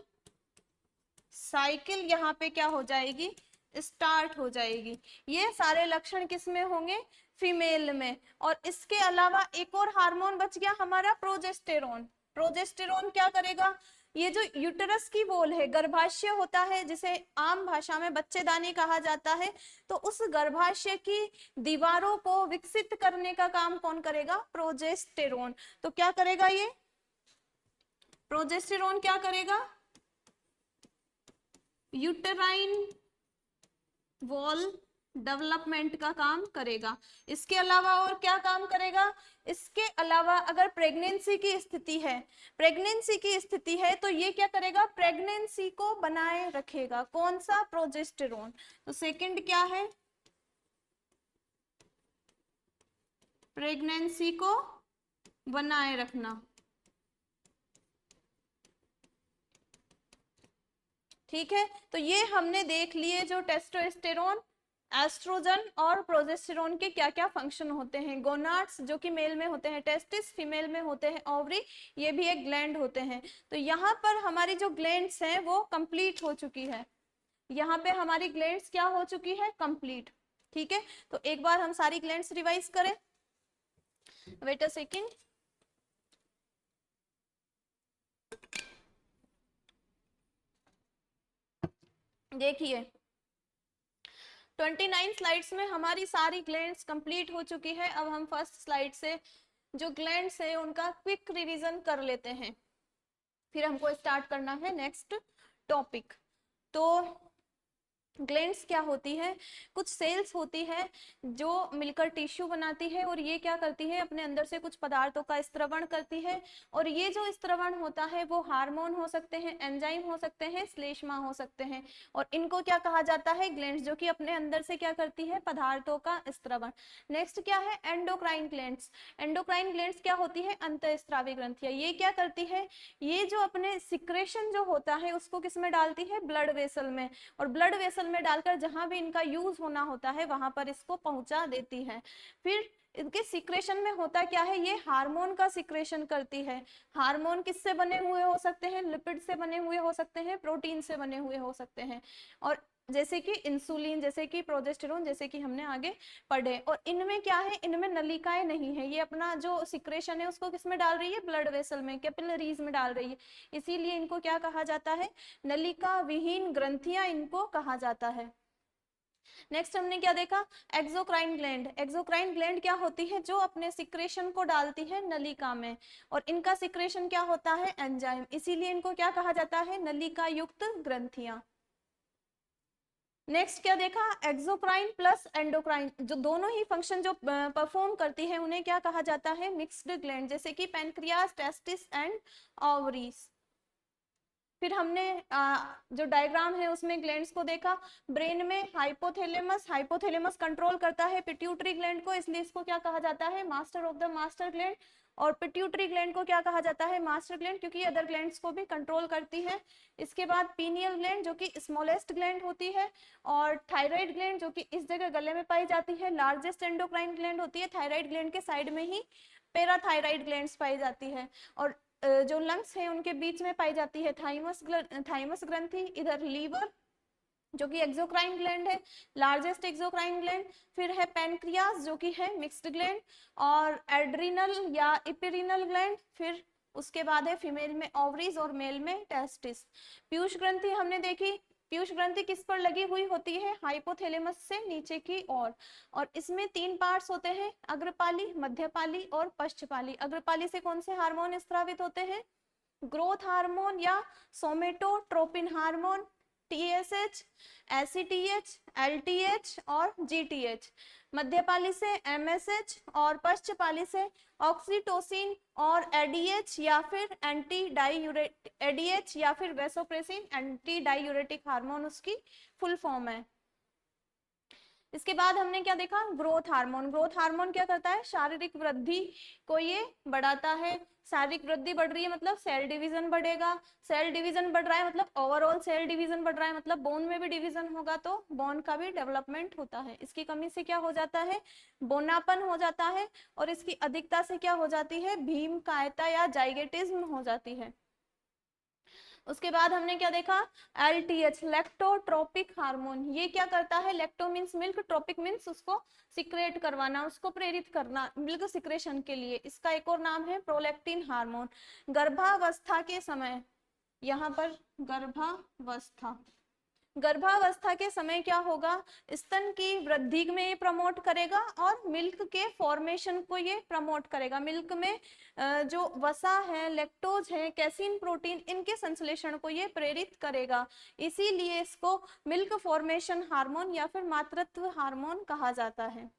Speaker 1: साइकिल यहाँ पे क्या हो जाएगी, स्टार्ट हो जाएगी। ये सारे लक्षण किस में होंगे, फीमेल में। और इसके अलावा एक और हार्मोन बच गया हमारा, प्रोजेस्टेरोन। प्रोजेस्टेरोन क्या करेगा, ये जो यूटेरस की वॉल है, गर्भाशय होता है जिसे आम भाषा में बच्चेदानी कहा जाता है, तो उस गर्भाशय की दीवारों को विकसित करने का काम कौन करेगा, प्रोजेस्टेरोन। तो क्या करेगा ये प्रोजेस्टेरोन, क्या करेगा, यूटेराइन वॉल डेवलपमेंट का काम करेगा। इसके अलावा और क्या काम करेगा, इसके अलावा अगर प्रेगनेंसी की स्थिति है, प्रेगनेंसी की स्थिति है तो ये क्या करेगा, प्रेगनेंसी को बनाए रखेगा। कौन सा, प्रोजेस्टेरोन। तो सेकंड क्या है, प्रेगनेंसी को बनाए रखना। ठीक है, तो ये हमने देख लिए जो टेस्टोस्टेरोन, एस्ट्रोजन और प्रोजेस्टेरोन के क्या क्या फंक्शन होते हैं। गोनाड्स जो कि मेल में होते हैं, टेस्टिस फीमेल में होते हैं, ओवरी ये भी एक ग्लैंड होते हैं। तो यहाँ पर हमारी जो ग्लैंड्स हैं वो कंप्लीट हो चुकी है। यहाँ पे हमारी ग्लैंड्स क्या हो चुकी है, कंप्लीट। ठीक है, तो एक बार हम सारी ग्लैंड्स रिवाइज करें। Wait a second. देखिए 29 स्लाइड्स में हमारी सारी ग्लैंड्स कंप्लीट हो चुकी है। अब हम फर्स्ट स्लाइड से जो ग्लैंड्स है उनका क्विक रिवीजन कर लेते हैं, फिर हमको स्टार्ट करना है नेक्स्ट टॉपिक। तो ग्लैंड्स क्या होती है, कुछ सेल्स होती है जो मिलकर टिश्यू बनाती है, और ये क्या करती है, अपने अंदर से कुछ पदार्थों का स्त्रवण करती है। और ये जो स्त्रवण होता है वो हार्मोन हो सकते हैं, एंजाइम हो सकते हैं, श्लेष्मा हो सकते हैं, और इनको क्या कहा जाता है, ग्लैंड्स, जो कि अपने अंदर से क्या करती है, पदार्थों का स्त्रवण। नेक्स्ट क्या है, एंडोक्राइन ग्लैंड्स। एंडोक्राइन ग्लैंड्स क्या होती है, अंतःस्रावी ग्रंथियां। ये क्या करती है, ये जो अपने सिक्रेशन जो होता है उसको किस में डालती है, ब्लड वेसल में, और ब्लड वेसल में डालकर जहां भी इनका यूज होना होता है वहां पर इसको पहुंचा देती है। फिर इनके सिक्रेशन में होता क्या है, ये हार्मोन का सिक्रेशन करती है। हार्मोन किससे बने हुए हो सकते हैं, लिपिड से बने हुए हो सकते हैं, प्रोटीन से बने हुए हो सकते हैं, और जैसे कि इंसुलिन, जैसे कि प्रोजेस्टेरोन, जैसे कि हमने आगे पढ़े। और इनमें क्या है, इनमें नलिकाएं नहीं है, ये अपना जो सिक्रेशन है उसको किसमें डाल रही है, ब्लड वेसल में, कैपिलरीज में डाल रही है, इसीलिए इनको क्या कहा जाता है, नलिका विहीन ग्रंथियां इनको कहा जाता है। नेक्स्ट हमने क्या देखा, एक्सोक्राइन ग्लैंड। एक्सोक्राइन ग्लैंड क्या होती है, जो अपने सिक्रेशन को डालती है नलिका में, और इनका सिक्रेशन क्या होता है, एंजाइम, इसीलिए इनको क्या कहा जाता है, नलिका युक्त ग्रंथियां। नेक्स्ट क्या देखा, एक्सोक्राइन प्लस एंडोक्राइन, जो दोनों ही फंक्शन जो परफॉर्म करती है उन्हें क्या कहा जाता है, मिक्स्ड ग्लैंड, जैसे कि पैनक्रियास, टेस्टिस एंड ओवरीज। फिर हमने जो डायग्राम है उसमें ग्लैंड्स को देखा। ब्रेन में हाइपोथैलेमस, हाइपोथैलेमस कंट्रोल करता है पिट्यूटरी ग्लैंड को, इसलिए इसको क्या कहा जाता है, master of the master gland. और पिट्यूटरी ग्लैंड को क्या कहा जाता है, मास्टर ग्लैंड, क्योंकि अदर ग्लैंड्स को भी कंट्रोल करती है। इसके बाद पीनियल ग्लैंड जो कि स्मॉलेस्ट ग्लैंड होती है, और थायराइड ग्लैंड जो कि इस जगह गले में पाई जाती है, लार्जेस्ट एंडोक्राइन ग्लैंड होती है। थायराइड ग्लैंड के साइड में ही पैराथायराइड ग्लैंड्स पाई जाती है, और जो लंग्स है उनके बीच में पाई जाती है थाइमस ग्रंथि। इधर लीवर जो कि एक्सोक्राइन ग्लैंड है, लार्जेस्ट एक्सोक्राइन ग्लैंड। फिर है पैनक्रियास जो कि है मिक्स्ड ग्लैंड, और एड्रिनल या इपेरिनल ग्लैंड। फिर उसके बाद है फीमेल में ओवरीज और मेल में टेस्टिस। पीयूष ग्रंथि हमने देखी, पीयूष ग्रंथि किस पर लगी हुई होती है, हाइपोथैलेमस से नीचे की ओर, और इसमें 3 पार्ट्स होते हैं, अग्रपाली, मध्यपाली और पश्चपाली। अग्रपाली से कौन से हार्मोन स्रावित होते हैं, ग्रोथ हार्मोन या somatotropin hormone, TSH, ACTH, LTH और जीटीएच। मध्यपाली से एमएसएच, और पश्चपाली से ऑक्सीटोसिन और एडीएच या फिर एडीएच या फिर वैसोप्रेसिन, एंटी डायूरेटिक हार्मोन उसकी फुल फॉर्म है। इसके बाद हमने क्या देखा, ग्रोथ हार्मोन। ग्रोथ हार्मोन क्या करता है, शारीरिक वृद्धि को ये बढ़ाता है। शारीरिक वृद्धि बढ़ रही है मतलब सेल डिवीजन बढ़ेगा, सेल डिवीजन बढ़ रहा है मतलब ओवरऑल सेल डिवीजन बढ़ रहा है, मतलब बोन में भी डिवीजन होगा तो बोन का भी डेवलपमेंट होता है। इसकी कमी से क्या हो जाता है, बोनापन हो जाता है, और इसकी अधिकता से क्या हो जाती है, भीम कायता या जाइगेटिज्म हो जाती है। उसके बाद हमने क्या देखा, LTH, लैक्टोट्रोपिक हार्मोन। ये क्या करता है, lacto means milk, trophic means उसको सिक्रेट करवाना, उसको प्रेरित करना मिल्क सिक्रेशन के लिए। इसका एक और नाम है प्रोलैक्टिन हार्मोन। गर्भावस्था के समय, यहाँ पर गर्भावस्था, गर्भावस्था के समय क्या होगा, स्तन की वृद्धि में ये प्रमोट करेगा, और मिल्क के फॉर्मेशन को ये प्रमोट करेगा। मिल्क में जो वसा है, लैक्टोज है, कैसीन प्रोटीन, इनके संश्लेषण को ये प्रेरित करेगा, इसीलिए इसको मिल्क फॉर्मेशन हार्मोन या फिर मातृत्व हार्मोन कहा जाता है।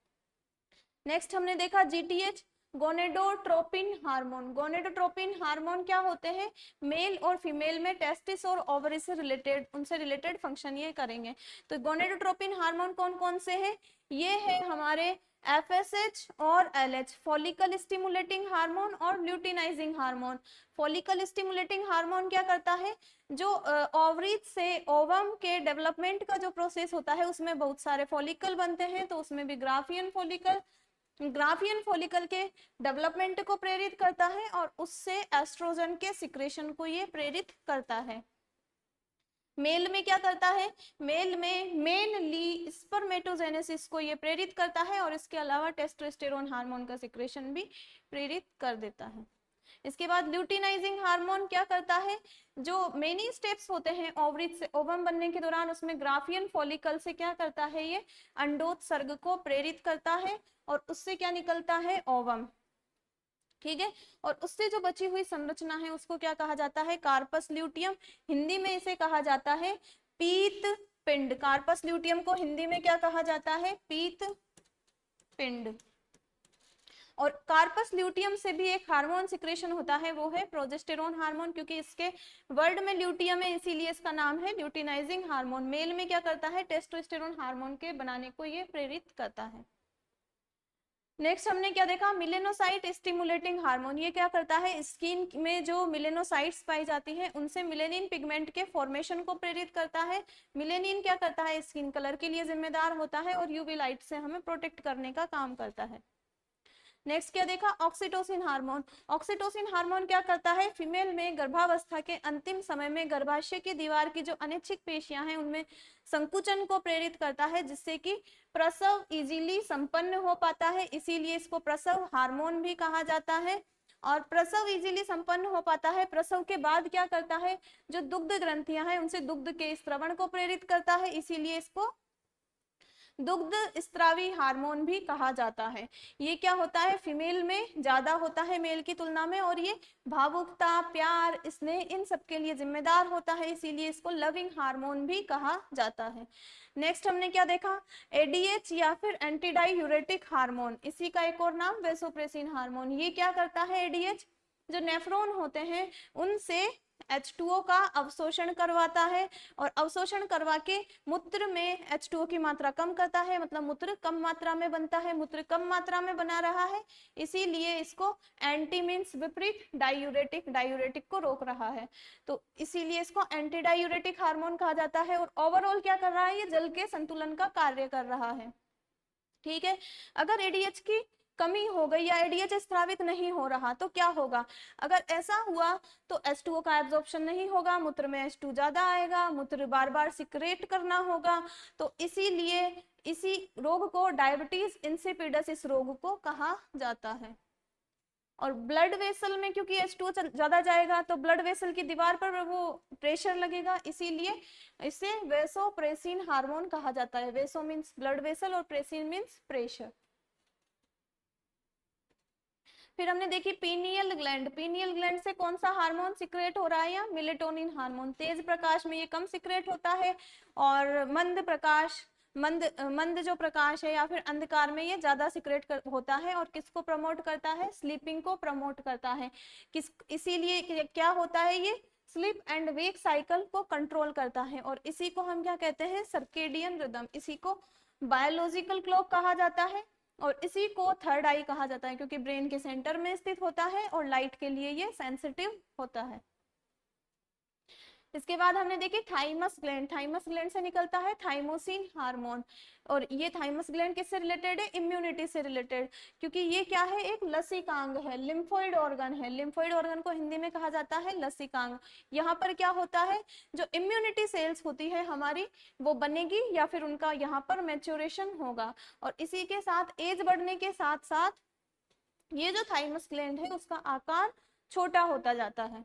Speaker 1: नेक्स्ट हमने देखा जीटीएच, गोनेडोट्रोपिन हार्मोन। गोनेडोट्रोपिन हार्मोन क्या होते हैं, मेल और फीमेल में टेस्टिस और ओवरी से रिलेटेड, उनसे रिलेटेड फंक्शन ये करेंगे। तो गोनेडोट्रोपिन हार्मोन कौन कौन से हैं, ये है हमारे FSH और LH, फॉलिकल स्टिमुलेटिंग हार्मोन और luteinizing hormone. Follicle stimulating hormone क्या करता है, जो ओवरीज से ओवम के डेवलपमेंट का जो प्रोसेस होता है उसमें बहुत सारे फॉलिकल बनते हैं, तो उसमें भी ग्राफियन फॉलिकल के डेवलपमेंट को प्रेरित करता है और उससे एस्ट्रोजन के सिक्रेशन को ये प्रेरित करता है। मेल में क्या करता है, मेल में मेनली स्पर्मेटोजेनेसिस को ये प्रेरित करता है और इसके अलावा टेस्टोस्टेरोन हार्मोन का सिक्रेशन भी प्रेरित कर देता है। इसके बाद ल्यूटिनाइजिंग हार्मोन क्या करता है, जो मेनी स्टेप्स होते हैं ओवरीज से ओवम बनने के दौरान, उसमें ग्राफियन फॉलिकल से क्या करता है, ये अंडोत्सर्ग को प्रेरित करता है और उससे क्या निकलता है, ओवम। ठीक है, और उससे जो बची हुई संरचना है उसको क्या कहा जाता है, कार्पस ल्यूटियम। हिंदी में इसे कहा जाता है पीत पिंड। कार्पस ल्यूटियम को हिंदी में क्या कहा जाता है, पीत पिंड। और कार्पस ल्यूटियम से भी एक हार्मोन सिक्रेशन होता है, वो है प्रोजेस्टेरोन हार्मोन, क्योंकि इसके वर्ड में ल्यूटियम है इसीलिए इसका नाम है ल्यूटिनाइजिंग हार्मोन। मेल में क्या करता है, टेस्टोस्टेरोन हार्मोन के बनाने को ये प्रेरित करता है। नेक्स्ट हमने क्या देखा, मिलेनोसाइट स्टिमुलेटिंग हार्मोन। ये क्या करता है, स्किन में जो मिलेनोसाइट्स पाई जाती है उनसे मिलेनिन पिगमेंट के फॉर्मेशन को प्रेरित करता है। मिलेनिन क्या करता है, स्किन कलर के लिए जिम्मेदार होता है और यूवी लाइट से हमें प्रोटेक्ट करने का काम करता है। नेक्स्ट क्या देखा, ऑक्सीटोसिन हार्मोन। ऑक्सीटोसिन हार्मोन क्या करता है, फीमेल में गर्भावस्था के अंतिम समय में गर्भाशय की दीवार की जो अनिच्छिक पेशियां हैं उनमें संकुचन को प्रेरित करता है, जिससे कि प्रसव इजीली संपन्न हो पाता है, इसीलिए इसको प्रसव हार्मोन भी कहा जाता है। और प्रसव इजीली संपन्न हो पाता है, प्रसव के बाद क्या करता है, जो दुग्ध ग्रंथियां हैं उनसे दुग्ध के स्त्रवण को प्रेरित करता है, इसीलिए इसको दुग्ध स्त्रावी हार्मोन भी कहा जाता है। ये क्या होता है, फीमेल में ज्यादा होता है मेल की तुलना में, और ये भावुकता, प्यार, स्नेह इन सब के लिए जिम्मेदार होता है, इसीलिए इसको लविंग हार्मोन भी कहा जाता है। नेक्स्ट हमने क्या देखा, एडीएच या फिर एंटीडायूरेटिक हार्मोन, इसी का एक और नाम वैसोप्रेसिन हार्मोन। ये क्या करता है, एडीएच जो नेफ्रॉन होते हैं उनसे H2O का अवशोषण करवाता है और अवशोषण करवा के मूत्र में H2O की मात्रा कम करता है, मतलब मूत्र कम मात्रा में बनता है, मूत्र कम मात्रा में बना रहा है, इसीलिए इसको एंटी मीन्स विपरीत, डायूरेटिक, डायूरेटिक को रोक रहा है, तो इसीलिए इसको एंटी डायूरेटिक हार्मोन कहा जाता है। और ओवरऑल क्या कर रहा है, ये जल के संतुलन का कार्य कर रहा है। ठीक है, अगर एडीएच की कमी हो गई या एडीएच स्रावित नहीं हो रहा तो क्या होगा, अगर ऐसा हुआ तो H2O का एब्जॉर्प्शन नहीं होगा, मूत्र में H2 ज्यादा आएगा, मूत्र बार बार सिक्रेट करना होगा, तो इसीलिए इसी रोग को डायबिटीज इंसिपिडस इस रोग को कहा जाता है। और ब्लड वेसल में क्योंकि H2O ज्यादा जाएगा तो ब्लड वेसल की दीवार पर वो प्रेशर लगेगा, इसीलिए इसे वेसोप्रेसिन हार्मोन कहा जाता है। वेसो मीन्स ब्लड वेसल और प्रेसिन मीन्स प्रेशर। फिर हमने देखी पीनियल ग्लैंड। पीनियल ग्लैंड से कौन सा हार्मोन सिक्रेट हो रहा है, या मेलेटोनिन हार्मोन। तेज प्रकाश में ये कम सिक्रेट होता है और मंद प्रकाश, मंद जो प्रकाश है या फिर अंधकार में ये ज्यादा सिक्रेट होता है। और किसको प्रमोट करता है, स्लीपिंग को प्रमोट करता है। इसीलिए क्या होता है, ये स्लीप एंड वेक साइकिल को कंट्रोल करता है और इसी को हम क्या कहते हैं, सर्केडियन रिदम, इसी को बायोलॉजिकल क्लॉक कहा जाता है और इसी को थर्ड आई कहा जाता है, क्योंकि ब्रेन के सेंटर में स्थित होता है और लाइट के लिए ये सेंसिटिव होता है। इसके बाद हमने देखी थाइमस ग्लैंड। थाइमस ग्लैंड से निकलता है थाइमोसिन हार्मोन और ये थाइमस ग्लैंड किससे रिलेटेड है, इम्यूनिटी से रिलेटेड, क्योंकि ये क्या है, एक लसिकांग है, लिम्फोइड ऑर्गन है। लिम्फोइड ऑर्गन को हिंदी में कहा जाता है लसिकांग। यहाँ पर क्या होता है, जो इम्यूनिटी सेल्स होती है हमारी वो बनेगी या फिर उनका यहाँ पर मैच्योरेशन होगा और इसी के साथ एज बढ़ने के साथ साथ ये जो थाइमस ग्लैंड है उसका आकार छोटा होता जाता है।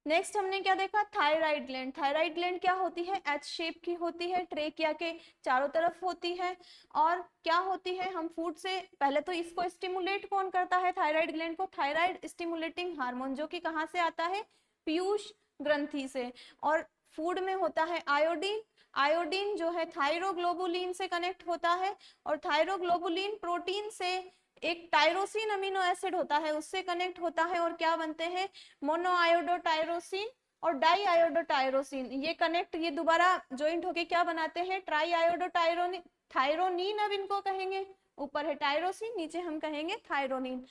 Speaker 1: नेक्स्ट हमने क्या देखा, थायराइड ग्लैंड। थायराइड ग्लैंड क्या होती है, एच शेप की होती है, ट्रेकिया के चारों तरफ होती है और क्या होती है, हम फूड से पहले तो इसको स्टिमुलेट कौन करता है, थायराइड ग्लैंड को, थायराइड स्टिमुलेटिंग हार्मोन, जो कि कहाँ से आता है, पीयूष ग्रंथि से। और फूड में होता है आयोडीन, आयोडीन जो है थायरोग्लोबुलिन से कनेक्ट होता है और थायरोग्लोबुलिन प्रोटीन से एक टायरोसिन अमीनो एसिड होता है उससे कनेक्ट होता है और क्या बनते हैं, मोनोआयोडोटायरोसिन और डाई आयोडोटायरोसिन। ये कनेक्ट, ये दोबारा ज्वाइंट होके क्या बनाते हैं, ट्राई आयोडोटायरोसिन थायरोनीन अब इनको कहेंगे, ऊपर है टायरोसिन, नीचे हम कहेंगे थायरोनीन।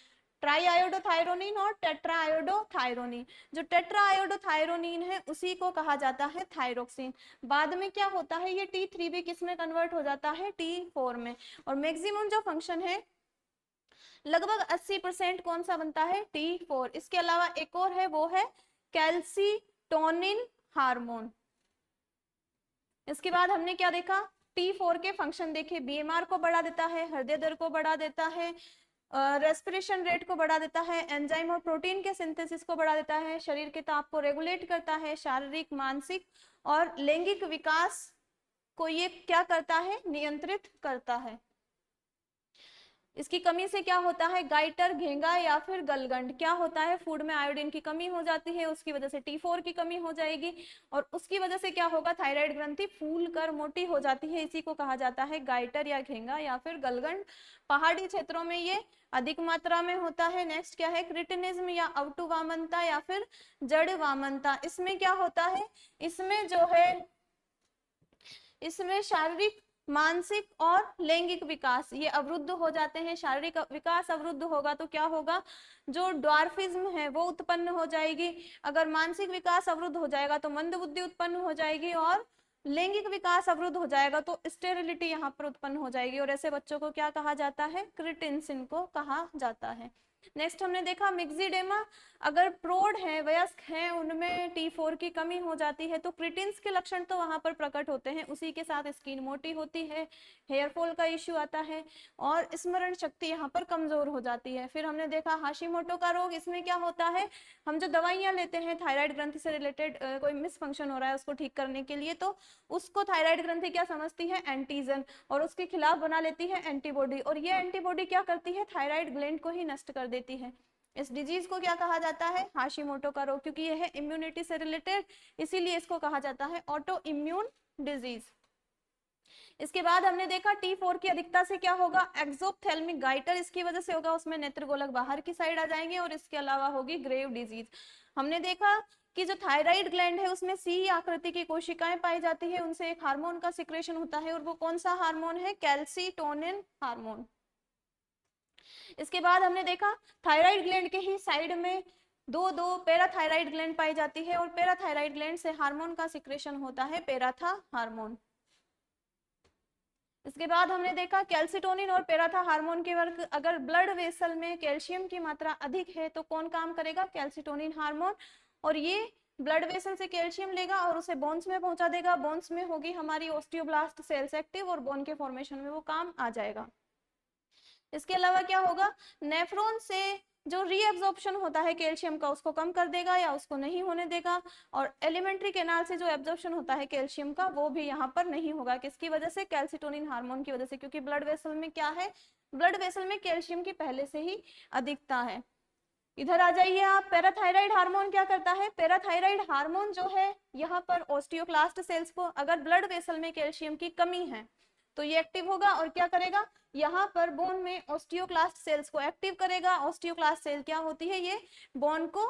Speaker 1: ट्राई आयोडोथायरोनिन और टेट्रा आयोडोथायरोनिन। जो टेट्रा आयोडोथायरोनिन है उसी को कहा जाता है थायरोक्सिन। बाद में क्या होता है, ये T3 भी किस में कन्वर्ट हो जाता है, T4 में। और मैक्सिमम जो फंक्शन है लगभग 80% कौन सा बनता है, T4। इसके अलावा एक और है, वो है कैल्सीटोनिन हार्मोन। इसके बाद हमने क्या देखा, T4 के फंक्शन देखे, बीएमआर को बढ़ा देता है, हृदय दर को बढ़ा देता है, रेस्पिरेशन रेट को बढ़ा देता है, एंजाइम और प्रोटीन के सिंथेसिस को बढ़ा देता है, शरीर के ताप को रेगुलेट करता है, शारीरिक, मानसिक और लैंगिक विकास को ये क्या करता है, नियंत्रित करता है। इसकी कमी से क्या होता है, गाइटर, घेंगा या फिर गलगंड क्या होता है, फूड में आयोडीन की कमी हो जाती है, उसकी वजह से T4 की कमी हो जाएगी और उसकी वजह से क्या होगा, थायराइड ग्रंथि फूल कर मोटी हो जाती है। इसी को कहा जाता है गाइटर या घेंगा या फिर गलगंड। पहाड़ी क्षेत्रों में ये अधिक मात्रा में होता है। नेक्स्ट क्या है, क्रिटिनिज्म या अवटु वामनता या फिर जड़ वामनता। इसमें क्या होता है, इसमें जो है, इसमें शारीरिक, मानसिक और लैंगिक विकास ये अवरुद्ध हो जाते हैं। शारीरिक विकास अवरुद्ध होगा तो क्या होगा, जो ड्वार्फिज्म है वो उत्पन्न हो जाएगी। अगर मानसिक विकास अवरुद्ध हो जाएगा तो मंदबुद्धि उत्पन्न हो जाएगी और लैंगिक विकास अवरुद्ध हो जाएगा तो स्टेरिलिटी यहाँ पर उत्पन्न हो जाएगी। और ऐसे बच्चों को क्या कहा जाता है, क्रिटिनसिन को कहा जाता है। नेक्स्ट हमने देखा मिक्सिडेमा, अगर प्रौढ़ है, वयस्क हैं, उनमें T4 की कमी हो जाती है तो क्रिटिन्स के लक्षण तो वहां पर प्रकट होते हैं, उसी के साथ स्किन मोटी होती है, हेयर फॉल का इश्यू आता है और स्मरण शक्ति यहाँ पर कमजोर हो जाती है। फिर हमने देखा हाशिमोटो का रोग, इसमें क्या होता है, हम जो दवाइयां लेते हैं थायराइड ग्रंथि से रिलेटेड, कोई मिसफंक्शन हो रहा है उसको ठीक करने के लिए, तो उसको थायराइड ग्रंथि क्या समझती है, एंटीजन, और उसके खिलाफ बना लेती है एंटीबॉडी, और ये एंटीबॉडी क्या करती है, थायराइड ग्लैंड को ही नष्ट कर देती है। इस डिजीज को क्या कहा जाता है, हाशिमोटो का रोग, क्योंकि यह है इम्यूनिटी से रिलेटेड, इसीलिए इसको कहा जाता है ऑटो इम्यून डिजीज। इसके बाद हमने देखा T4 की अधिकता से क्या होगा, एक्सोप्थेल्मिक गाइटर, इसकी वजह से होगा, उसमें नेत्रगोलक बाहर की साइड आ जाएंगे और इसके अलावा होगी ग्रेव डिजीज। हमने देखा कि जो थायराइड ग्लैंड है उसमें सी आकृति की कोशिकाएं पाई जाती है, उनसे एक हार्मोन का सिक्रेशन होता है और वो कौन सा हार्मोन है, कैल्सीटोनिन हार्मोन। इसके बाद हमने देखा थायराइड ग्लैंड के ही साइड में दो पैराथायराइड ग्लैंड पाई जाती है और पैराथायराइड ग्लैंड से हार्मोन का सिक्रेशन होता है, पैराथा हार्मोन। इसके बाद हमने देखा कैल्सीटोनिन और पैराथा हार्मोन के वर्क, अगर ब्लड वेसल में कैल्शियम की मात्रा अधिक है तो कौन काम करेगा, कैल्सीटोनिन हार्मोन, और ये ब्लड वेसल से कैल्शियम लेगा और उसे बोन्स में पहुंचा देगा, बोन्स में होगी हमारी ऑस्टियोब्लास्ट सेल्स एक्टिव और बोन के फॉर्मेशन में वो काम आ जाएगा। इसके अलावा क्या होगा, नेफ्रॉन से जो रीएब्जॉर्प्शन होता है कैल्शियम का उसको कम कर देगा या उसको नहीं होने देगा, और एलिमेंट्री कैनाल से जो एब्जॉर्प्शन होता है कैल्शियम का वो भी यहाँ पर नहीं होगा। किसकी वजह से, कैल्सीटोनिन हार्मोन की वजह से, क्योंकि ब्लड वेसल में क्या है, ब्लड वेसल में कैल्शियम की पहले से ही अधिकता है। इधर आ जाइए आप, पैराथायराइड हार्मोन क्या करता है, पैराथायराइड हार्मोन जो है यहाँ पर ऑस्टियोक्लास्ट सेल्स को, अगर ब्लड वेसल में कैल्शियम की कमी है तो ये एक्टिव होगा और क्या करेगा, यहाँ पर बोन में ऑस्टियोक्लास्ट सेल्स को एक्टिव करेगा। ऑस्टियोक्लास्ट सेल क्या होती है, ये बोन को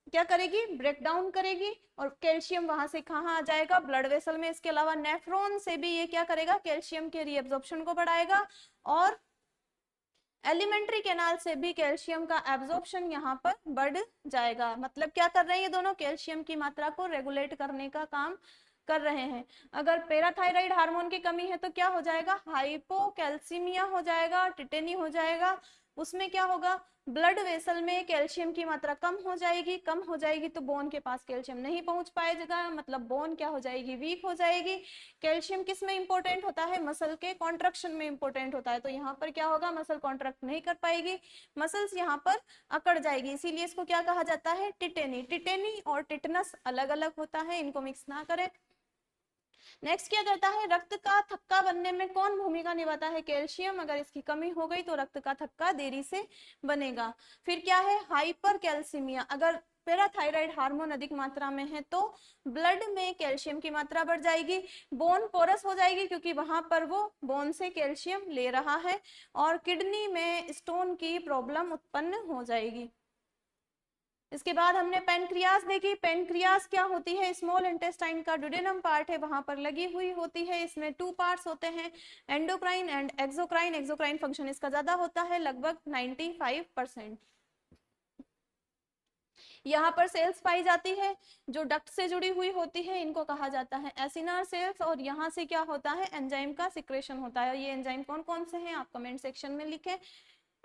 Speaker 1: क्या करेगी, ब्रेक डाउन करेगी और कैल्शियम वहां से कहाँ आ जाएगा, ब्लड वेसल में। इसके अलावा नेफ्रॉन से भी ये क्या करेगा, कैल्शियम के रीअब्जॉर्प्शन को बढ़ाएगा और एलिमेंट्री कैनाल से भी कैल्शियम का एब्जॉर्प्शन यहाँ पर बढ़ जाएगा। मतलब क्या कर रहे हैं ये दोनों, कैल्शियम की मात्रा को रेगुलेट करने का काम कर रहे हैं। अगर पैराथायराइड हार्मोन की कमी है तो क्या हो जाएगा, हाइपोकैल्सीमिया हो जाएगा, टिटेनी हो जाएगा। उसमें क्या होगा, ब्लड वेसल में कैल्शियम की मात्रा कम हो जाएगी तो बोन के पास कैल्शियम नहीं पहुंच पाएगा, मतलब बोन क्या हो जाएगी, वीक हो जाएगी। कैल्शियम किस में इंपॉर्टेंट होता है, मसल के कॉन्ट्रक्शन में इंपॉर्टेंट होता है, तो यहाँ पर क्या होगा, मसल कॉन्ट्रैक्ट नहीं कर पाएगी, मसल्स यहाँ पर अकड़ जाएगी, इसीलिए इसको क्या कहा जाता है, टिटेनी। टिटेनी और टिटनस अलग अलग होता है, इनको मिक्स ना करें। नेक्स्ट क्या करता है, रक्त का थक्का बनने में कौन भूमिका निभाता है, कैल्शियम। अगर इसकी कमी हो गई तो रक्त का थक्का देरी से बनेगा। फिर क्या है, हाइपर कैल्सीमिया, अगर पैराथायराइड हार्मोन अधिक मात्रा में है तो ब्लड में कैल्शियम की मात्रा बढ़ जाएगी, बोन पोरस हो जाएगी क्योंकि वहां पर वो बोन से कैल्शियम ले रहा है, और किडनी में स्टोन की प्रॉब्लम उत्पन्न हो जाएगी। इसके बाद हमने पेनक्रियास देखी। पेनक्रियास क्या होती है, स्मॉल इंटेस्टाइन का ड्यूडेनम पार्ट है, वहां पर लगी हुई होती है। इसमें 2 पार्ट्स होते हैं, endocrine and exocrine. Exocrine function इसका ज्यादा होता है, लगभग 95%। यहाँ पर सेल्स पाई जाती है जो डक्ट से जुड़ी हुई होती है, इनको कहा जाता है एसिनर सेल्स। और यहाँ से क्या होता है, एंजाइम का सिक्रेशन होता है। ये एंजाइम कौन कौन से हैं आप कमेंट सेक्शन में लिखें।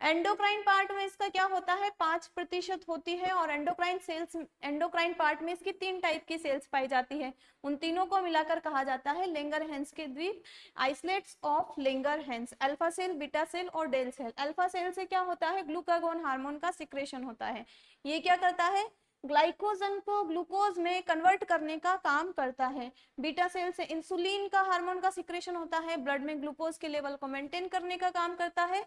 Speaker 1: एंडोक्राइन पार्ट में इसका क्या होता है, 5% होती है। और एंडोक्राइन सेल्स, एंडोक्राइन पार्ट में इसकी 3 टाइप की सेल्स पाई जाती है। उन तीनों को मिलाकर कहा जाता है लेंगरहैंस के द्वीप, islets of Langerhans. Alpha cell, beta cell और डेल सेल। अल्फा सेल से क्या होता है, ग्लूकागोन हार्मोन का सिक्रेशन होता है। ये क्या करता है, ग्लाइकोजन को ग्लूकोज में कन्वर्ट करने का काम करता है। बीटा सेल से इंसुलिन का हार्मोन का सिक्रेशन होता है, ब्लड में ग्लूकोज के लेवल को मेंटेन करने का काम करता है।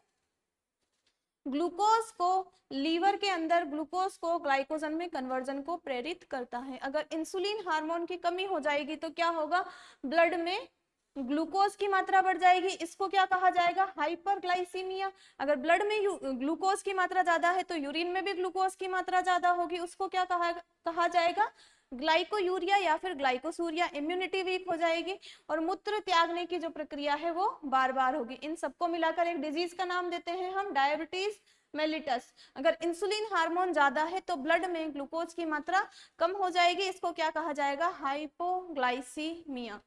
Speaker 1: ग्लूकोज को, लीवर के अंदर ग्लूकोज को ग्लाइकोजन में कन्वर्जन को प्रेरित करता है। अगर इंसुलिन हार्मोन की कमी हो जाएगी तो क्या होगा, ब्लड में ग्लूकोज की मात्रा बढ़ जाएगी। इसको क्या कहा जाएगा, हाइपरग्लाइसीमिया। अगर ब्लड में ग्लूकोज की मात्रा ज्यादा है तो यूरिन में भी ग्लूकोज की मात्रा ज्यादा होगी, उसको क्या कहा जाएगा, ग्लाइकोयूरिया या फिर ग्लाइकोसूरिया। इम्यूनिटी वीक हो जाएगी और मूत्र त्यागने की जो प्रक्रिया है वो बार बार होगी। इन सबको मिलाकर एक डिजीज का नाम देते हैं हम, डायबिटीज मेलिटस। अगर इंसुलिन हार्मोन ज्यादा है तो ब्लड में ग्लूकोज की मात्रा कम हो जाएगी, इसको क्या कहा जाएगा, हाइपोग्लाइसीमिया।